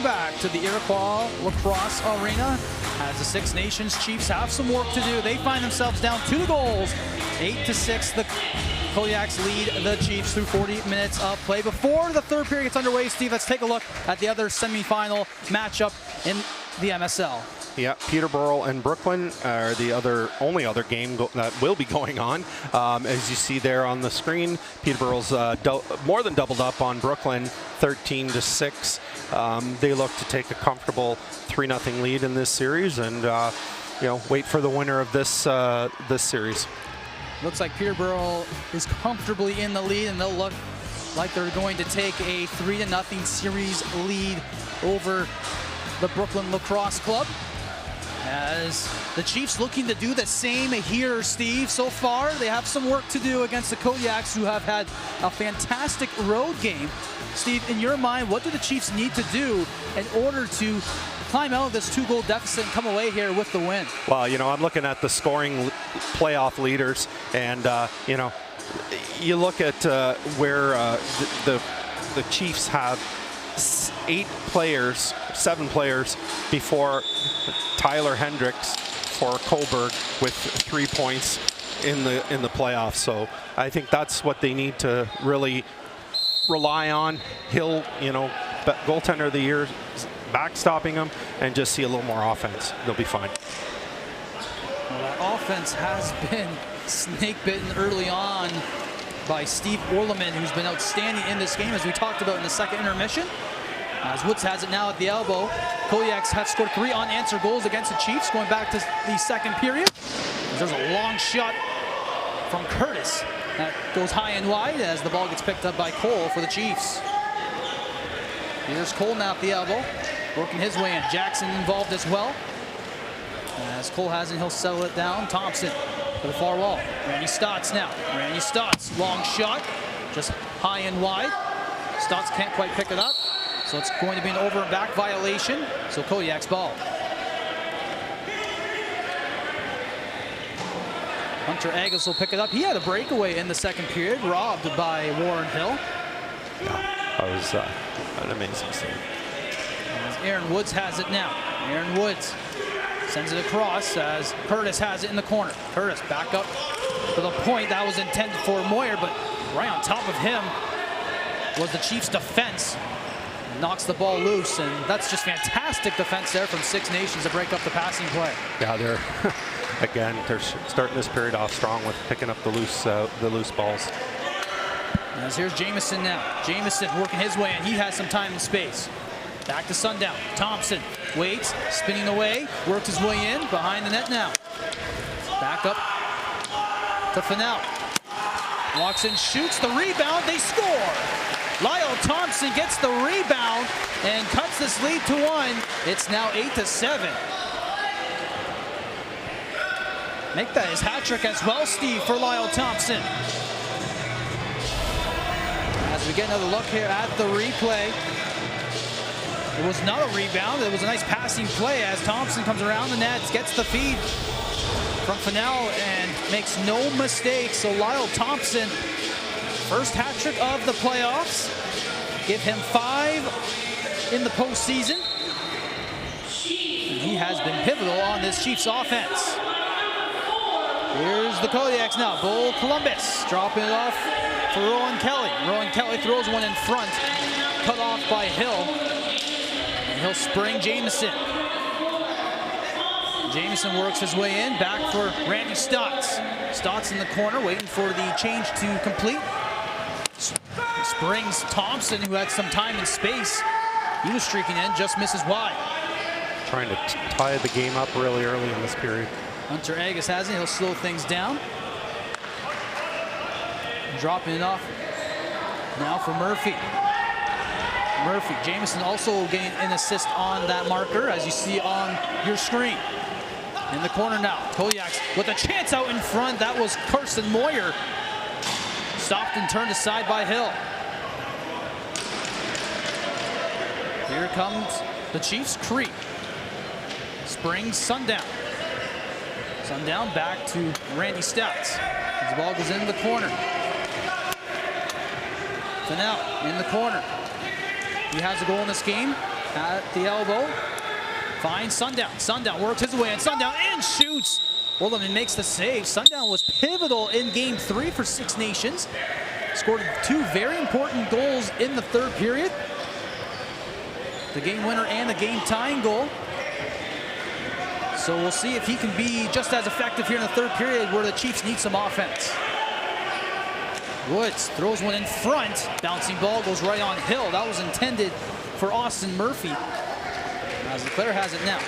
S1: back to the Iroquois Lacrosse Arena as the Six Nations Chiefs have some work to do. They find themselves down 2 goals, 8-6. The Kodiaks lead the Chiefs through 40 minutes of play. Before the third period gets underway, Steve, let's take a look at the other semifinal matchup in the MSL.
S2: Yeah, Peterborough and Brooklyn are the only other game that will be going on. As you see there on the screen, Peterborough's more than doubled up on Brooklyn, 13-6. They look to take a comfortable 3-0 lead in this series, and wait for the winner of this series.
S1: Looks like Peterborough is comfortably in the lead, and they'll look like they're going to take a 3-0 series lead over the Brooklyn Lacrosse Club. As the Chiefs looking to do the same here, Steve. So far, they have some work to do against the Kodiaks, who have had a fantastic road game. Steve, in your mind, what do the Chiefs need to do in order to climb out of this 2-goal deficit and come away here with the win?
S2: Well, I'm looking at the scoring playoff leaders, and, you look at where the Chiefs have 7 players before Tyler Hendricks for Cobourg with 3 points in the playoffs. So I think that's what they need to really rely on. Hill, goaltender of the year, backstopping him, and just see a little more offense. They'll be fine.
S1: Well, that offense has been snake bitten early on by Steve Orleman, who's been outstanding in this game, as we talked about in the second intermission. As Woods has it now at the elbow. Kodiaks have scored 3 unanswered goals against the Chiefs going back to the second period. There's a long shot from Curtis that goes high and wide as the ball gets picked up by Cole for the Chiefs. Here's Cole now at the elbow, working his way in. Jackson involved as well. As Cole has it, he'll settle it down. Thompson to the far wall. Randy Stotts now. Randy Stotts, long shot, just high and wide. Stotts can't quite pick it up. So it's going to be an over and back violation. So Kodiak's ball. Hunter Agus will pick it up. He had a breakaway in the second period, robbed by Warren Hill.
S2: Yeah, that was an amazing scene.
S1: As Aaron Woods has it now. Aaron Woods sends it across as Curtis has it in the corner. Curtis back up to the point that was intended for Moyer, but right on top of him was the Chiefs' defense. Knocks the ball loose, and that's just fantastic defense there from Six Nations to break up the passing play.
S2: Yeah, they're starting this period off strong with picking up the loose balls.
S1: As here's Jamison now. Jamison working his way, and he has some time and space. Back to Sundown. Thompson waits, spinning away, works his way in behind the net now. Back up to Finau. Walks in, shoots the rebound. They score. Lyle Thompson gets the rebound and cuts this lead to 1. It's now 8-7. Make that his hat trick as well, Steve, for Lyle Thompson. As we get another look here at the replay, it was not a rebound. It was a nice passing play as Thompson comes around the net, gets the feed from Finau and makes no mistakes. So Lyle Thompson, first hat trick of the playoffs. Give him 5 in the postseason. And he has been pivotal on this Chiefs offense. Here's the Kodiaks now. Bull Columbus dropping it off for Rowan Kelly. Rowan Kelly throws one in front, cut off by Hill. And he'll spring Jamison. Jamison works his way in, back for Randy Stotts. Stotts in the corner, waiting for the change to complete. Springs Thompson, who had some time and space. He was streaking in, just misses wide.
S2: Trying to tie the game up really early in this period.
S1: Hunter Agus has it. He'll slow things down. Dropping it off now for Murphy. Murphy. Jamison also getting an assist on that marker, as you see on your screen. In the corner now. Kodiaks with a chance out in front. That was Carson Moyer. Stopped and turned aside by Hill. Here comes the Chiefs creep. Springs Sundown. Sundown back to Randy Stotts. As the ball goes into the corner. Finau in the corner. He has a goal in this game. at the elbow. Finds Sundown. Sundown works his way in. Sundown in, shoots. Orleman makes the save. Sundown was pivotal in Game 3 for Six Nations. Scored 2 very important goals in the third period. The game winner and the game tying goal. So we'll see if he can be just as effective here in the third period where the Chiefs need some offense. Woods throws one in front. Bouncing ball goes right on Hill. That was intended for Austin Murphy. As Leclerc has it now.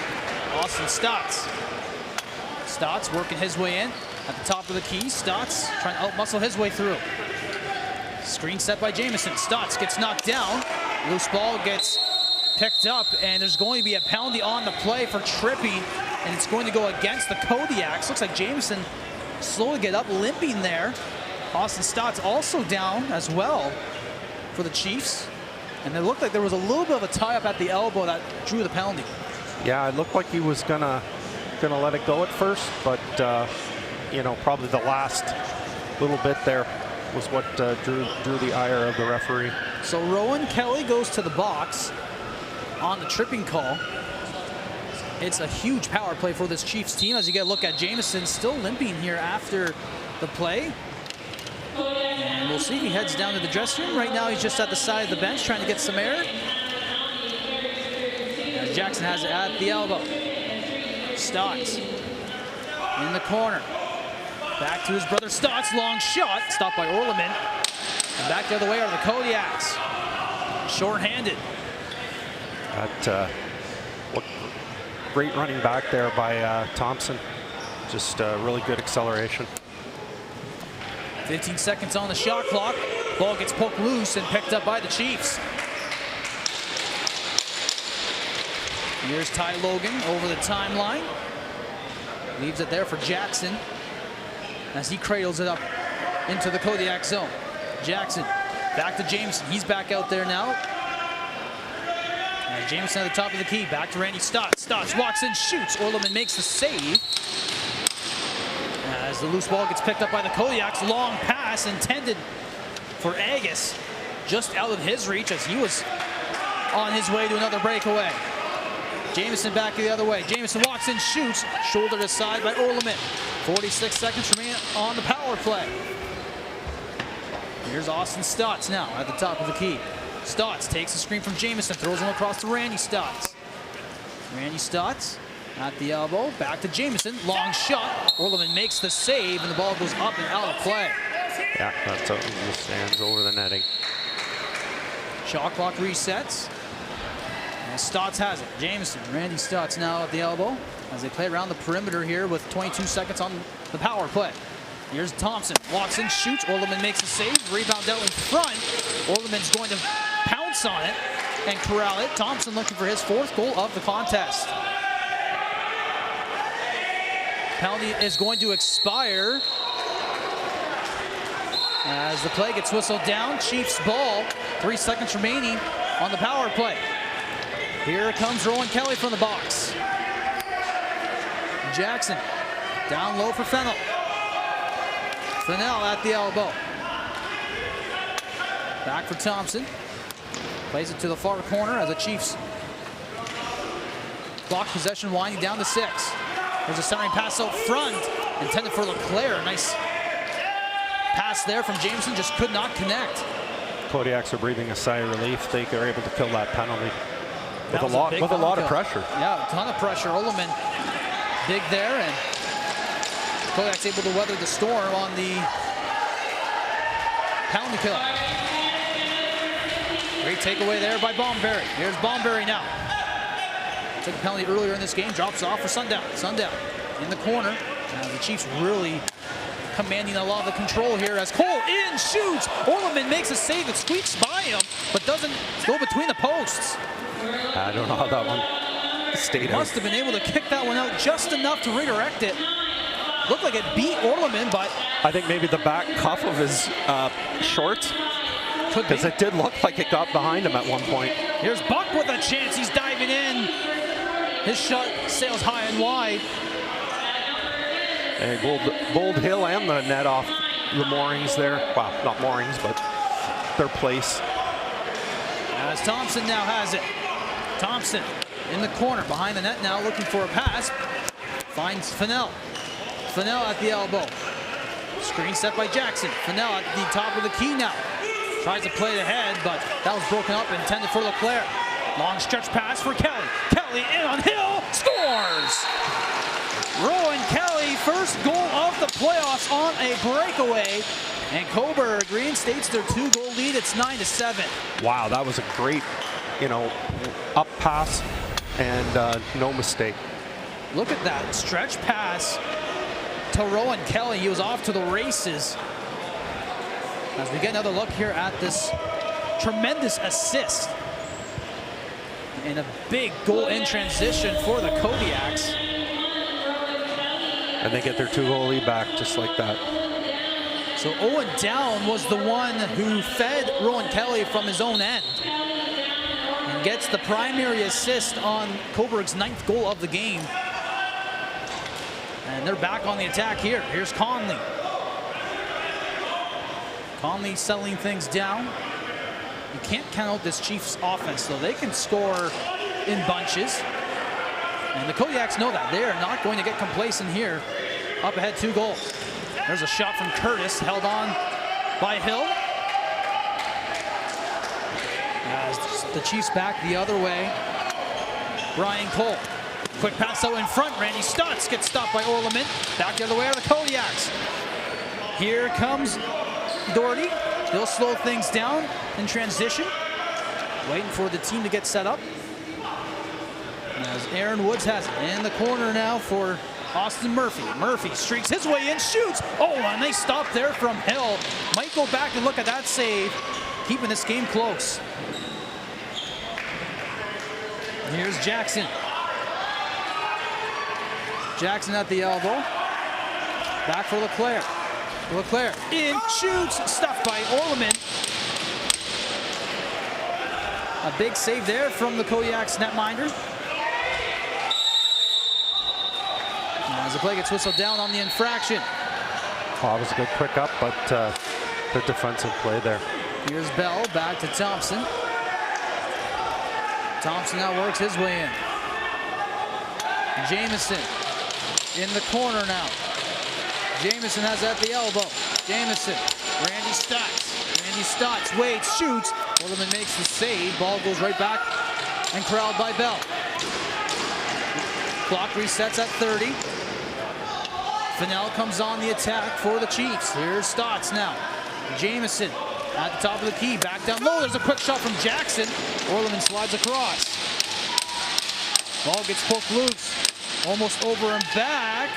S1: Austin Stotts. Stotts working his way in at the top of the key. Stotts trying to outmuscle his way through. Screen set by Jamison. Stotts gets knocked down. Loose ball gets picked up, and there's going to be a penalty on the play for tripping, and it's going to go against the Kodiaks. Looks like Jamison slowly get up, limping there. Austin Stotts also down as well for the Chiefs. And it looked like there was a little bit of a tie-up at the elbow that drew the penalty.
S2: Yeah, it looked like he was gonna let it go at first, but you know, probably the last little bit there was what drew the ire of the referee.
S1: So Rowan Kelly goes to the box on the tripping call. It's a huge power play for this Chiefs team as you get a look at Jamison still limping here after the play. And we'll see if he heads down to the dressing room. Right now he's just at the side of the bench trying to get some air. As Jackson has it at the elbow. Stotts in the corner. Back to his brother Stotts, long shot, stopped by Orleman. And back the other way are the Kodiaks. Short-handed.
S2: What great running back there by Thompson. Just really good acceleration.
S1: 15 seconds on the shot clock. Ball gets poked loose and picked up by the Chiefs. Here's Ty Logan over the timeline. Leaves it there for Jackson as he cradles it up into the Kodiak zone. Jackson back to Jameson. He's back out there now. And Jameson at the top of the key. Back to Randy Stotts. Stotts walks in, shoots. Orleman makes the save. As the loose ball gets picked up by the Kodiaks. Long pass intended for Agus. Just out of his reach as he was on his way to another breakaway. Jamison back the other way. Jamison walks in, shoots. Shouldered aside by Orleman. 46 seconds remaining on the power play. Here's Austin Stotts now at the top of the key. Stotts takes the screen from Jamison, throws him across to Randy Stotts. Randy Stotts at the elbow, back to Jamison, long shot. Orleman makes the save, and the ball goes up and out of play.
S2: Yeah, that's out in the stands over the netting.
S1: Shot clock resets. And Stotts has it. Jamison, Randy Stotts now at the elbow as they play around the perimeter here with 22 seconds on the power play. Here's Thompson, walks in, shoots. Orleman makes a save, rebound out in front. Orleman's going to pounce on it and corral it. Thompson looking for his 4th goal of the contest. Penalty is going to expire as the play gets whistled down. Chiefs ball, 3 seconds remaining on the power play. Here comes Rowan Kelly from the box. Jackson down low for Fennell. Fennell at the elbow. Back for Thompson. Plays it to the far corner as the Chiefs block possession, winding down to 6. There's a centering pass out front, intended for Leclerc. Nice pass there from Jameson, just could not connect.
S2: Kodiaks are breathing a sigh of relief. They are able to kill that penalty with a lot of pressure.
S1: Yeah, a ton of pressure. Orleman big there, and Kodiaks able to weather the storm on the penalty kill. Great takeaway there by Bomberry. Here's Bomberry now. Took a penalty earlier in this game, drops off for Sundown. Sundown in the corner. The Chiefs really commanding a lot of the control here as Cole in, shoots. Orleman makes a save. It squeaks by him, but doesn't go between the posts.
S2: I don't know how that one stayed out.
S1: Must have been able to kick that one out just enough to redirect it. Looked like it beat Orleman, but
S2: I think maybe the back cuff of his shorts, because it did look like it got behind him at one point.
S1: Here's Buck with a chance. He's diving in. His shot sails high and wide.
S2: And Bold Hill and the net off the moorings there. Well, not moorings, but their place.
S1: As Thompson now has it. Thompson in the corner, behind the net now, looking for a pass. Finds Fennell. Fennell at the elbow. Screen set by Jackson. Fennell at the top of the key now. Tries to play it ahead, but that was broken up, intended for Leclerc. Long stretch pass for Kelly. Kelly in on Hill, scores! Rowan Kelly, first goal of the playoffs on a breakaway. And Cobourg reinstates their 2-goal lead. It's 9-7.
S2: Wow, that was a great, up pass and no mistake.
S1: Look at that stretch pass to Rowan Kelly. He was off to the races. As we get another look here at this tremendous assist. And a big goal in transition for the Kodiaks.
S2: And they get their 2-goal lead back just like that.
S1: So Owen Down was the one who fed Rowan Kelly from his own end. And gets the primary assist on Cobourg's 9th goal of the game. And they're back on the attack here. Here's Conley. Conley settling things down. You can't count out this Chiefs offense, though. They can score in bunches. And the Kodiaks know that. They are not going to get complacent here. Up ahead 2 goals. There's a shot from Curtis, held on by Hill. As the Chiefs back the other way. Brian Cole. Quick pass out in front. Randy Stutz gets stopped by Orleman. Back the other way are the Kodiaks. Here comes Doherty. He'll slow things down in transition. Waiting for the team to get set up. As Aaron Woods has it in the corner now for Austin Murphy. Murphy streaks his way in, shoots. Oh, and they stop there from Hill. Might go back and look at that save, keeping this game close. Here's Jackson. Jackson at the elbow. Back for Leclerc. Leclerc in, shoots, stuffed by Orleman. A big save there from the Kodiaks netminder. As the play gets whistled down on the infraction.
S2: Oh, that was a good quick up, but good defensive play there.
S1: Here's Bell, back to Thompson. Thompson now works his way in. Jamison in the corner now. Jamison has at the elbow. Jamison, Randy Stutz. Randy Stutz waits, shoots. Orleman makes the save. Ball goes right back and corralled by Bell. Clock resets at 30. Fennell comes on the attack for the Chiefs. Here's Stotts now. Jamison at the top of the key, back down low. There's a quick shot from Jackson. Orleman slides across. Ball gets poked loose. Almost over and back.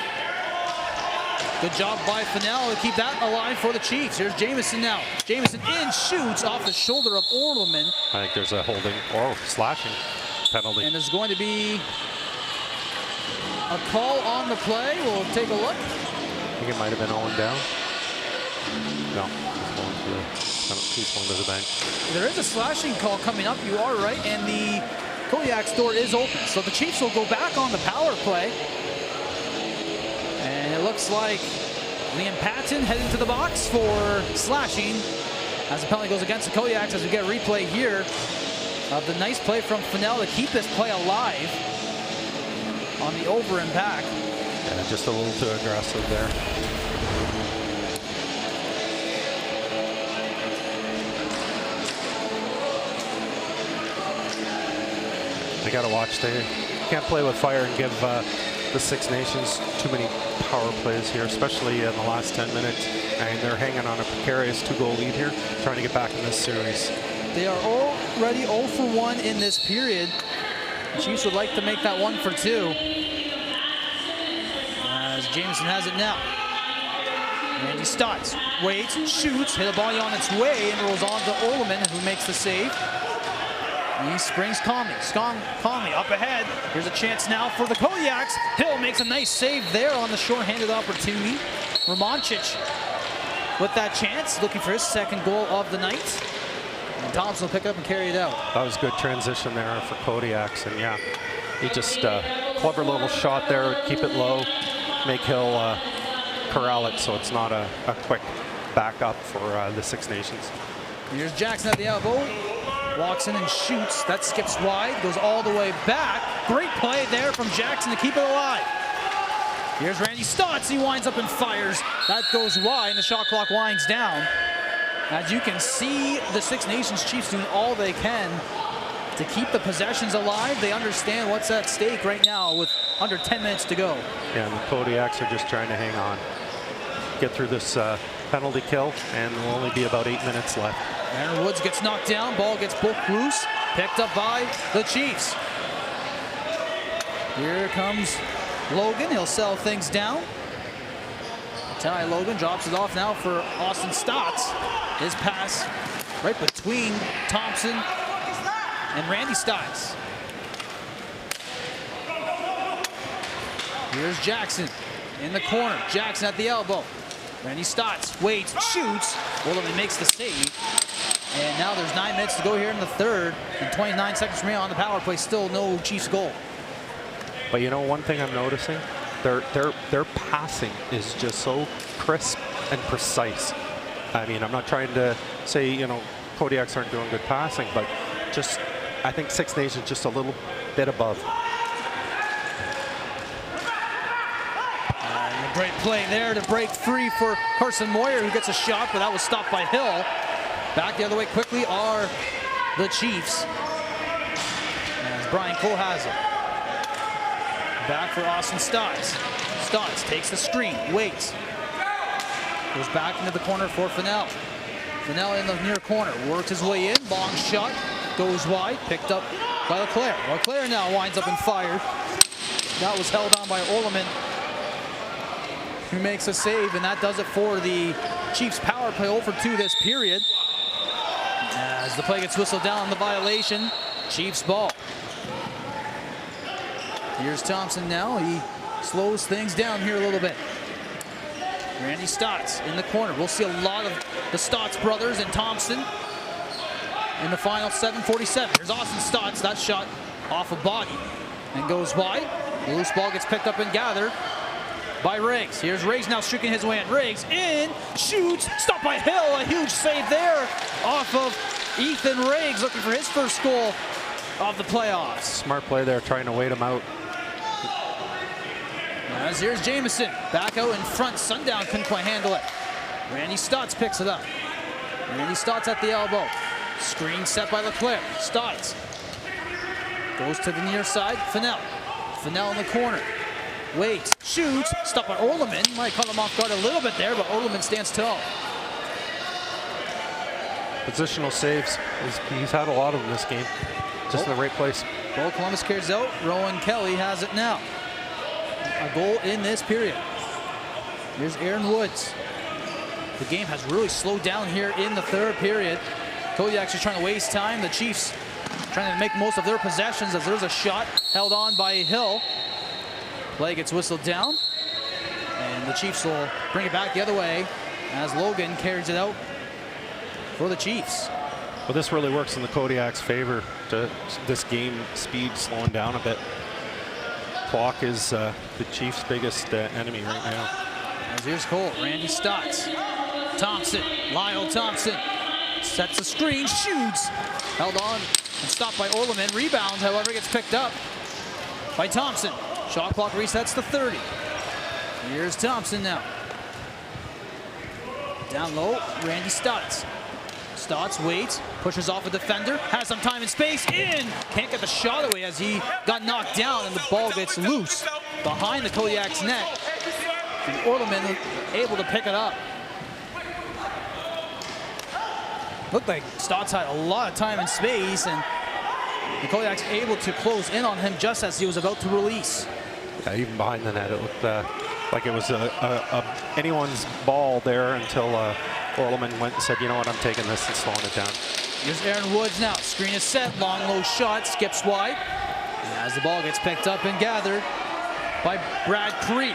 S1: Good job by Fennell to keep that alive for the Chiefs. Here's Jamison now. Jamison in, shoots off the shoulder of Orleman.
S2: I think there's a holding or slashing penalty.
S1: And there's going to be a call on the play. We'll take a look.
S2: I think it might have been Owen Down. No, he's going to the bench.
S1: There is a slashing call coming up. You are right, and the Kodiaks door is open. So the Chiefs will go back on the power play. And it looks like Liam Patton heading to the box for slashing as the penalty goes against the Kodiaks as we get a replay here of the nice play from Fennell to keep this play alive on the over and back.
S2: Yeah, just a little too aggressive there. They got to watch. They can't play with fire and give the Six Nations too many power plays here, especially in the last 10 minutes. And they're hanging on a precarious 2-goal lead here, trying to get back in this series.
S1: They are already 0 for 1 in this period. The Chiefs would like to make that 1 for 2. As Jamison has it now. Randy Stotts waits, shoots, hit a ball on its way and rolls on to Orleman, who makes the save. He springs Conley. Conley up ahead. Here's a chance now for the Kodiaks. Hill makes a nice save there on the short-handed opportunity. Romancic with that chance, looking for his 2nd goal of the night. And Thompson will pick it up and carry it out.
S2: That was good transition there for Kodiaks, and yeah, he just clever little shot there, keep it low, make Hill corral it so it's not a quick backup for the Six Nations.
S1: Here's Jackson at the elbow. walks in and shoots. That skips wide, goes all the way back. Great play there from Jackson to keep it alive. Here's Randy Stotts. He winds up and fires. That goes wide, and the shot clock winds down. As you can see, the Six Nations Chiefs doing all they can to keep the possessions alive. They understand what's at stake right now with under 10 minutes to go.
S2: Yeah, and the Kodiaks are just trying to hang on. Get through this penalty kill, and there will only be about 8 minutes left.
S1: Aaron Woods gets knocked down. Ball gets booked loose. Picked up by the Chiefs. Here comes Logan. He'll settle things down. Ty Logan drops it off now for Austin Stotts. His pass right between Thompson and Randy Stotts. Here's Jackson in the corner. Jackson at the elbow. Randy Stotts waits, shoots. Wilderman makes the save. And now there's 9 minutes to go here in the third. And 29 seconds remaining on the power play. Still no Chiefs goal.
S2: But you know, one thing I'm noticing, their passing is just so crisp and precise. I mean, I'm not trying to say, you know, Kodiaks aren't doing good passing, but just, I think Six Nations just a little bit above.
S1: And a great play there to break free for Carson Moyer, who gets a shot, but that was stopped by Hill. Back the other way quickly are the Chiefs. As Brian Cole has it. Back for Austin Stotts. Stotts takes the screen, waits. Goes back into the corner for Fennell. Fennell in the near corner, works his way in, long shot, goes wide, picked up by Leclerc. Leclerc now winds up and fired. That was held on by Orleman, who makes a save, and that does it for the Chiefs power play 0 for 2 this period. As the play gets whistled down on the violation, Chiefs ball. Here's Thompson now. He slows things down here a little bit. Randy Stotts in the corner. We'll see a lot of the Stotts brothers and Thompson in the final 7:47. Here's Austin Stotts. That shot off a body and goes wide. The loose ball gets picked up and gathered by Riggs. Here's Riggs now streaking his way in. Riggs in, shoots, stopped by Hill. A huge save there off of Ethan Riggs, looking for his first goal of the playoffs.
S2: Smart play there, trying to wait him out.
S1: As here's Jamison, back out in front. Sundown couldn't quite handle it. Randy Stotts picks it up. Randy Stotts at the elbow. Screen set by Leclerc. Stotts goes to the near side. Fennell. Fennell in the corner. Waits, shoots, stopped by Orleman. Might caught him off guard a little bit there, but Orleman stands tall.
S2: Positional saves, he's had a lot of them this game. Just in the right place.
S1: Goal Columbus carries out. Rowan Kelly has it now. A goal in this period. Here's Aaron Woods. The game has really slowed down here in the third period. Kodiaks is trying to waste time. The Chiefs trying to make most of their possessions as there's a shot held on by Hill. Play gets whistled down. And the Chiefs will bring it back the other way as Logan carries it out for the Chiefs.
S2: Well, this really works in the Kodiaks' favor. This game speed slowing down a bit. Clock is the Chiefs' biggest enemy right now.
S1: As here's Cole, Randy Stotts, Thompson, Lyle Thompson sets the screen, shoots, held on and stopped by Orleman. Rebound, however, gets picked up by Thompson. Shot clock resets to 30. Here's Thompson now. Down low, Randy Stotts. Stotts waits, pushes off a defender, has some time and space, in! Can't get the shot away as he got knocked down and the ball gets loose behind the Kodiaks net. And Orleman able to pick it up. Looked like Stotts had a lot of time and space, and the Kodiaks able to close in on him just as he was about to release.
S2: Yeah, even behind the net, it looked like it was anyone's ball there until Orleman went and said, you know what, I'm taking this and slowing it down.
S1: Here's Aaron Woods now. Screen is set, long low shot, skips wide. And as the ball gets picked up and gathered by Brad Cree.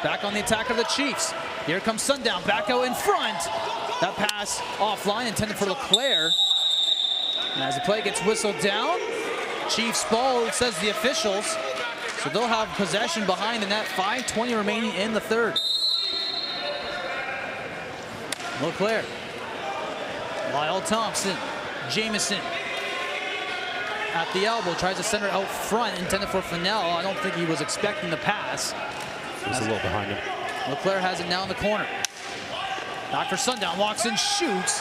S1: Back on the attack of the Chiefs. Here comes Sundown, back out in front. That pass offline, intended for Leclerc. And as the play gets whistled down, Chiefs ball, says the officials. So they'll have possession behind the net. 5:20 remaining in the third. Leclerc. Lyle Thompson. Jamison. at the elbow, tries to center out front, intended for Finel. I don't think he was expecting the pass.
S2: He's a little behind him.
S1: Leclerc has it now in the corner. Back for Sundown, walks in, shoots.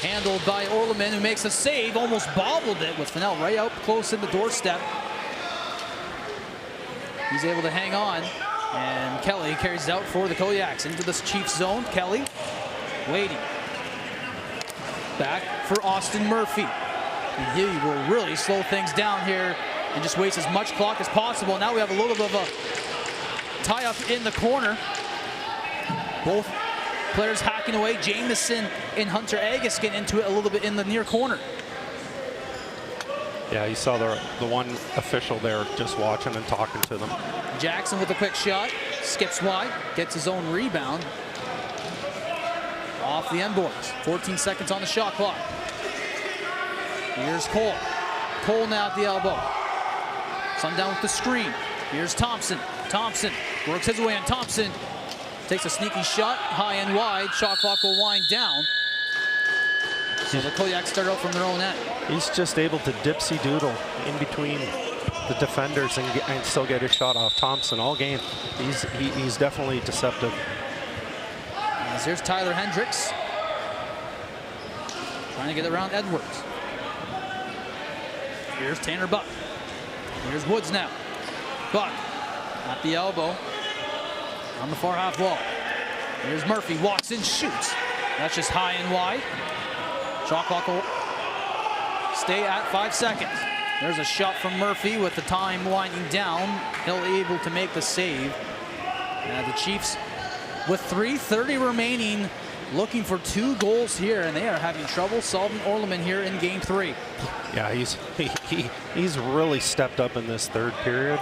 S1: Handled by Orleman, who makes a save, almost bobbled it with Finel right out close in the doorstep. He's able to hang on, and Kelly carries it out for the Kodiaks into this Chiefs zone. Kelly waiting. Back for Austin Murphy. And he will really slow things down here and just waste as much clock as possible. Now we have a little bit of a tie-up in the corner. Both players hacking away. Jamison and Hunter Agus get into it a little bit in the near corner.
S2: Yeah, you saw the one official there just watching and talking to them.
S1: Jackson with a quick shot, skips wide, gets his own rebound. Off the end boards. 14 seconds on the shot clock. Here's Cole. Cole now at the elbow. Sundown with the screen. Here's Thompson. Thompson works his way on Thompson. Takes a sneaky shot, high and wide. Shot clock will wind down. So the Kodiaks start out from their own end.
S2: He's just able to dipsy-doodle in between the defenders and still get his shot off. Thompson all game. He's definitely deceptive.
S1: As here's Tyler Hendricks. Trying to get around Edwards. Here's Tanner Buck. Here's Woods now. Buck at the elbow. On the far half wall. Here's Murphy, walks in, shoots. That's just high and wide. Shot clock will stay at 5 seconds. There's a shot from Murphy with the time winding down. He'll able to make the save. The Chiefs with 3:30 remaining, looking for 2 goals here, and they are having trouble solving Orleman here in game 3.
S2: Yeah, he's really stepped up in this third period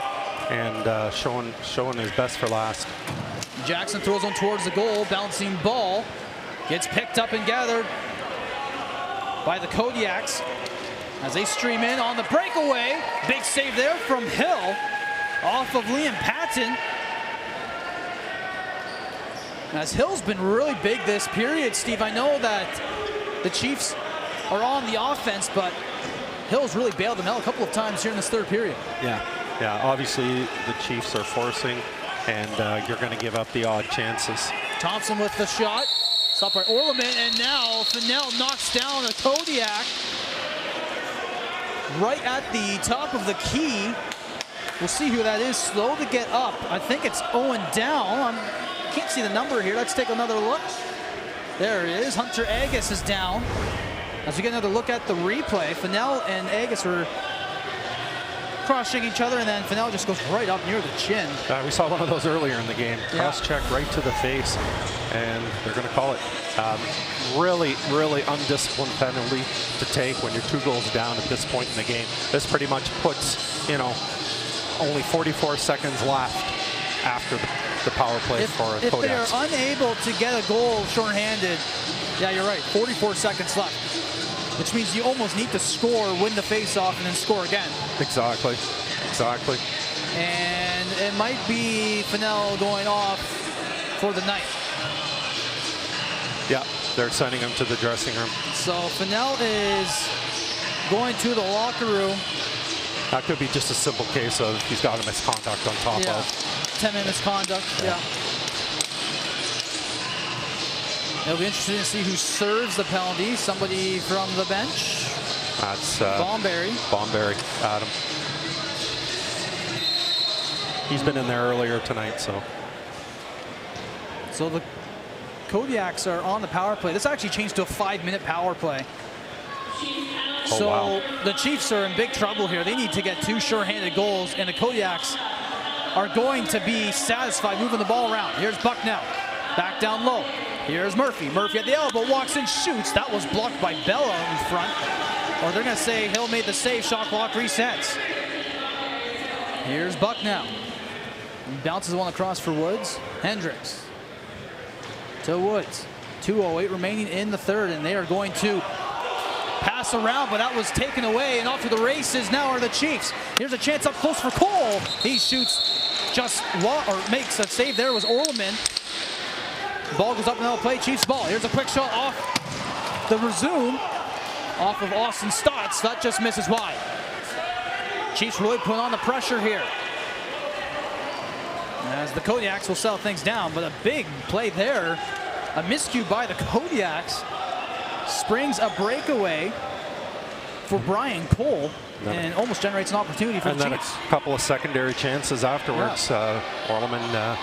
S2: and showing his best for last.
S1: Jackson throws one towards the goal, bouncing ball, gets picked up and gathered by the Kodiaks as they stream in on the breakaway. Big save there from Hill off of Liam Patton. As Hill's been really big this period, Steve. I know that the Chiefs are on the offense, but Hill's really bailed them out a couple of times here in this third period.
S2: Yeah, obviously the Chiefs are forcing, and you're going to give up the odd chances.
S1: Thompson with the shot, stopped by Orleman, and now Finel knocks down a Kodiak right at the top of the key. We'll see who that is, slow to get up. I think it's Owen Down. Can't see the number here. Let's take another look. There it is. Hunter Agus is down. As we get another look at the replay, Finel and Agus are cross-checking each other, and then Finel just goes right up near the chin.
S2: We saw one of those earlier in the game. Cross-check right to the face, and they're going to call it. Really, really undisciplined penalty to take when you're 2 goals down at this point in the game. This pretty much puts, only 44 seconds left after the power play for Kodiaks.
S1: If they are unable to get a goal shorthanded, yeah, you're right, 44 seconds left, which means you almost need to score, win the face-off, and then score again.
S2: Exactly.
S1: And it might be Finel going off for the night.
S2: Yeah, they're sending him to the dressing room.
S1: So Finel is going to the locker room.
S2: That could be just a simple case of he's got a misconduct on top of.
S1: 10-minute misconduct, yeah. It'll be interesting to see who serves the penalty. Somebody from the bench.
S2: That's
S1: Bomberry,
S2: Adam. He's been in there earlier tonight, so.
S1: So the Kodiaks are on the power play. This actually changed to a 5-minute power play. So
S2: wow.
S1: The Chiefs are in big trouble here. They need to get 2 sure-handed goals, and the Kodiaks are going to be satisfied moving the ball around. Here's Buck now, back down low. Here's Murphy. Murphy at the elbow, walks and shoots. That was blocked by Bella in front. Or they're going to say Hill made the save. Shot clock resets. Here's Buck now. He bounces one across for Woods. Hendricks to Woods. 2:08 remaining in the third, and they are going to pass around, but that was taken away, and off to the races now are the Chiefs. Here's a chance up close for Cole. He shoots just makes a save there. Was Orleman. Ball goes up and they'll play Chiefs ball. Here's a quick shot off the resume off of Austin Stotts. That just misses wide. Chiefs really put on the pressure here. As the Kodiaks will settle things down, but a big play there. A miscue by the Kodiaks. Springs a breakaway for Brian Cole and almost generates an opportunity for the Chiefs.
S2: And then a couple of secondary chances afterwards. Orleman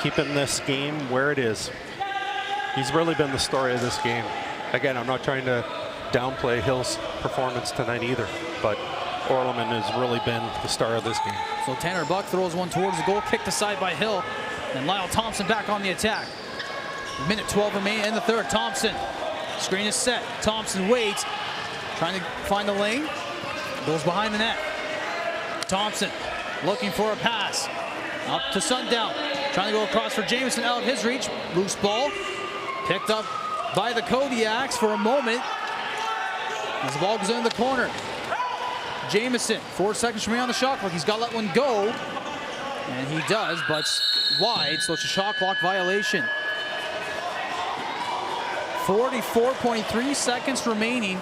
S2: keeping this game where it is. He's really been the story of this game. Again, I'm not trying to downplay Hill's performance tonight either, but Orleman has really been the star of this game.
S1: So Tanner Buck throws one towards the goal, kicked aside by Hill, and Lyle Thompson back on the attack. Minute 12 remaining in the third. Thompson, screen is set. Thompson waits, trying to find the lane, goes behind the net. Thompson looking for a pass, up to Sundown, trying to go across for Jameson, out of his reach. Loose ball, picked up by the Kodiaks for a moment, as the ball goes into the corner. Jameson, 4 seconds remaining on the shot clock. He's got to let one go, and he does, but wide, so it's a shot clock violation. 44.3 seconds remaining.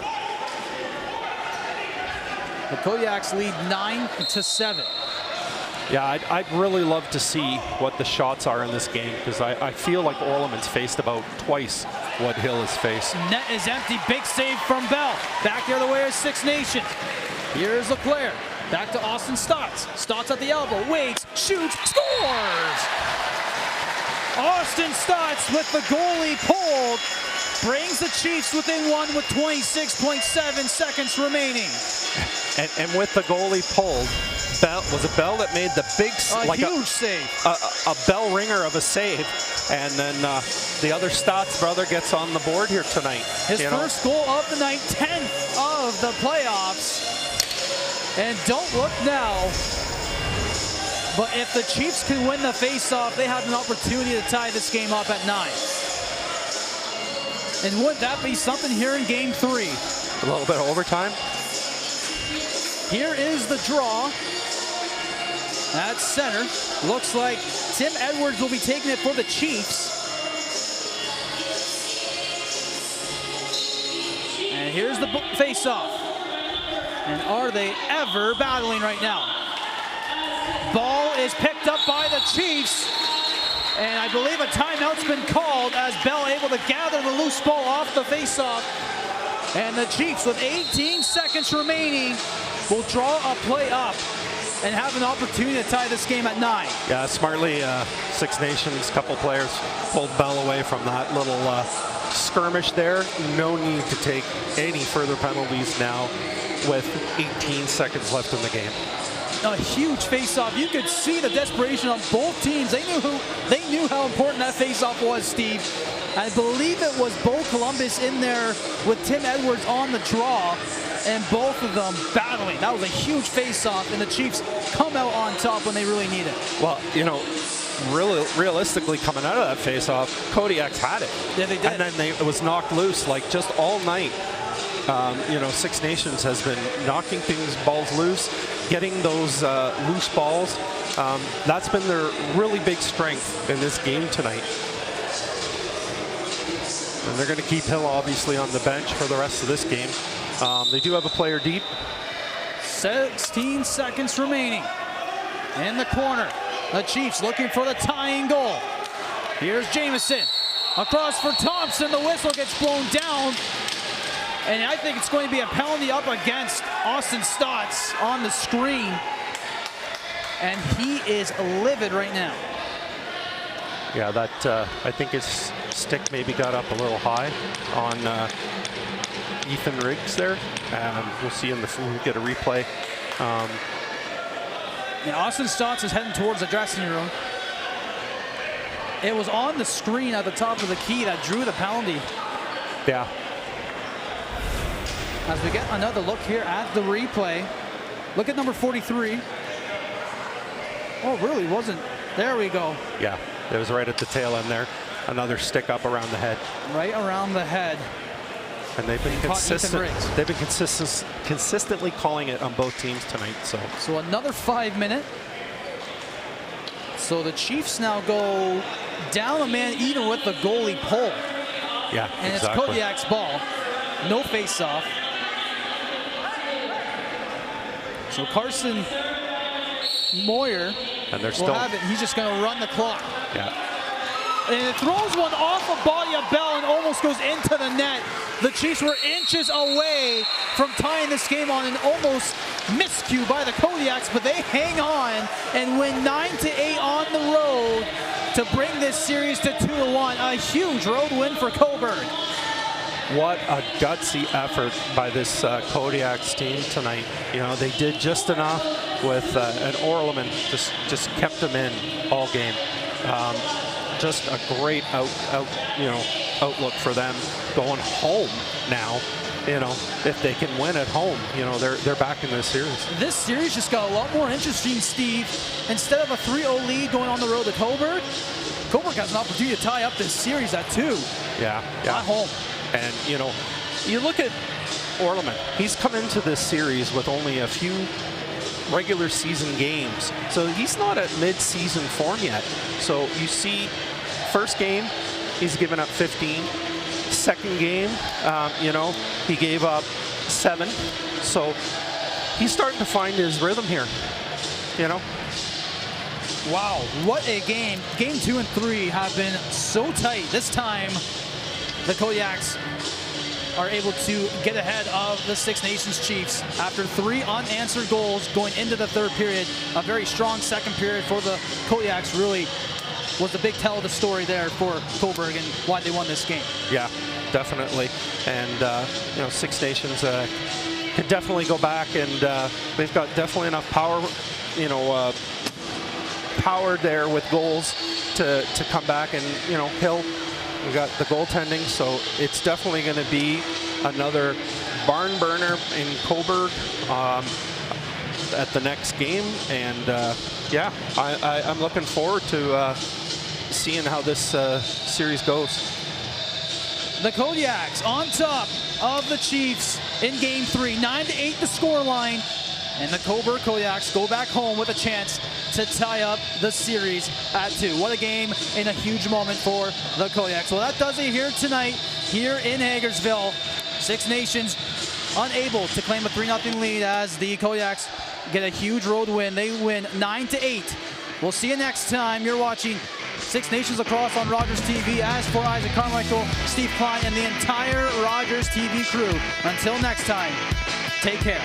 S1: The Kodiaks lead 9-7.
S2: Yeah, I'd really love to see what the shots are in this game, because I feel like Orleman's faced about twice what Hill has faced.
S1: Net is empty. Big save from Bell. Back the other way is Six Nations. Here's Leclerc. Back to Austin Stotts. Stotts at the elbow. Waits. Shoots. Scores! Austin Stotts with the goalie pulled. Brings the Chiefs within one with 26.7 seconds remaining.
S2: And with the goalie pulled, was it Bell that made the big,
S1: huge save,
S2: a bell ringer of a save, and then the other Stotts brother gets on the board here tonight.
S1: His first goal of the night, 10th of the playoffs, and don't look now. But if the Chiefs can win the face-off, they have an opportunity to tie this game up at 9. And would that be something here in Game 3?
S2: A little bit of overtime.
S1: Here is the draw at center. Looks like Tim Edwards will be taking it for the Chiefs. And here's the face-off. And are they ever battling right now? Ball is picked up by the Chiefs. And I believe a timeout's been called as Bell able to gather the loose ball off the face-off. And the Chiefs, with 18 seconds remaining, will draw a play up and have an opportunity to tie this game at 9.
S2: Yeah, smartly, Six Nations, couple players pulled Bell away from that little skirmish there. No need to take any further penalties now with 18 seconds left in the game.
S1: A huge face-off. You could see the desperation on both teams. They knew how important that face-off was, Steve. I believe it was Bo Columbus in there with Tim Edwards on the draw, and both of them battling. That was a huge face-off, and the Chiefs come out on top when they really need it.
S2: Well, you know, really, realistically, coming out of that face-off, Kodiaks had it.
S1: Yeah, they did.
S2: And then it was knocked loose, like, just all night. You know, Six Nations has been knocking balls loose, getting those loose balls. That's been their really big strength in this game tonight. And they're going to keep Hill, obviously, on the bench for the rest of this game. They do have a player deep.
S1: 16 seconds remaining in the corner. The Chiefs looking for the tying goal. Here's Jameson. Across for Thompson. The whistle gets blown down. And I think it's going to be a penalty up against Austin Stotts on the screen. And he is livid right now.
S2: Yeah, that I think his stick maybe got up a little high on Ethan Riggs there. We'll see we'll get a replay.
S1: Yeah, Austin Stotts is heading towards the dressing room. It was on the screen at the top of the key that drew the penalty.
S2: Yeah.
S1: As we get another look here at the replay. Look at number 43. Oh, really wasn't. There we go.
S2: Yeah, it was right at the tail end there. Another stick up around the head.
S1: Right around the head.
S2: And they've been consistent. They've been consistently calling it on both teams tonight. So
S1: another 5 minute. So the Chiefs now go down a man even with the goalie pull.
S2: Yeah,
S1: and
S2: exactly.
S1: It's Kodiak's ball. No face-off. So Carson Moyer
S2: and they're
S1: will
S2: still
S1: have it. He's just going to run the clock.
S2: yeah.
S1: And it throws one off the body of Bell and almost goes into the net. The Chiefs were inches away from tying this game on an almost miscue by the Kodiaks, but they hang on and win 9-8 on the road to bring this series to 2-1. A huge road win for Cobourg.
S2: What a gutsy effort by this Kodiaks team tonight. You know, they did just enough with an Orleman, just kept them in all game. Just a great outlook for them going home now. You know, if they can win at home, you know, they're back in this series.
S1: This series just got a lot more interesting, Steve. Instead of a 3-0 lead going on the road to Cobourg, Cobourg has an opportunity to tie up this series at 2.
S2: Yeah.
S1: At home.
S2: And, you know, you look at Orleman. He's come into this series with only a few regular season games. So he's not at mid-season form yet. So you see, first game, he's given up 15. Second game, you know, he gave up 7. So he's starting to find his rhythm here, you know.
S1: Wow, what a game. Game 2 and 3 have been so tight. This time, the Kodiaks are able to get ahead of the Six Nations Chiefs after 3 unanswered goals going into the third period. A very strong second period for the Kodiaks really was the big tell of the story there for Cobourg and why they won this game. Yeah,
S2: definitely. And, you know, Six Nations could definitely go back, and they've got definitely enough power, you know, power there with goals to come back. And, you know, Hill, we got the goaltending, so it's definitely going to be another barn burner in Cobourg at the next game. And yeah, I'm looking forward to seeing how this series goes.
S1: The Kodiaks on top of the Chiefs in game 3, 9-8 the scoreline, and the Cobourg Kodiaks go back home with a chance to tie up the series at 2. What a game and a huge moment for the Kodiaks. Well, that does it here tonight, here in Hagersville. Six Nations unable to claim a 3-0 lead as the Kodiaks get a huge road win. They win 9-8. We'll see you next time. You're watching Six Nations Lacrosse on Rogers TV. As for Isaac Carmichael, Steve Klein, and the entire Rogers TV crew, until next time, take care.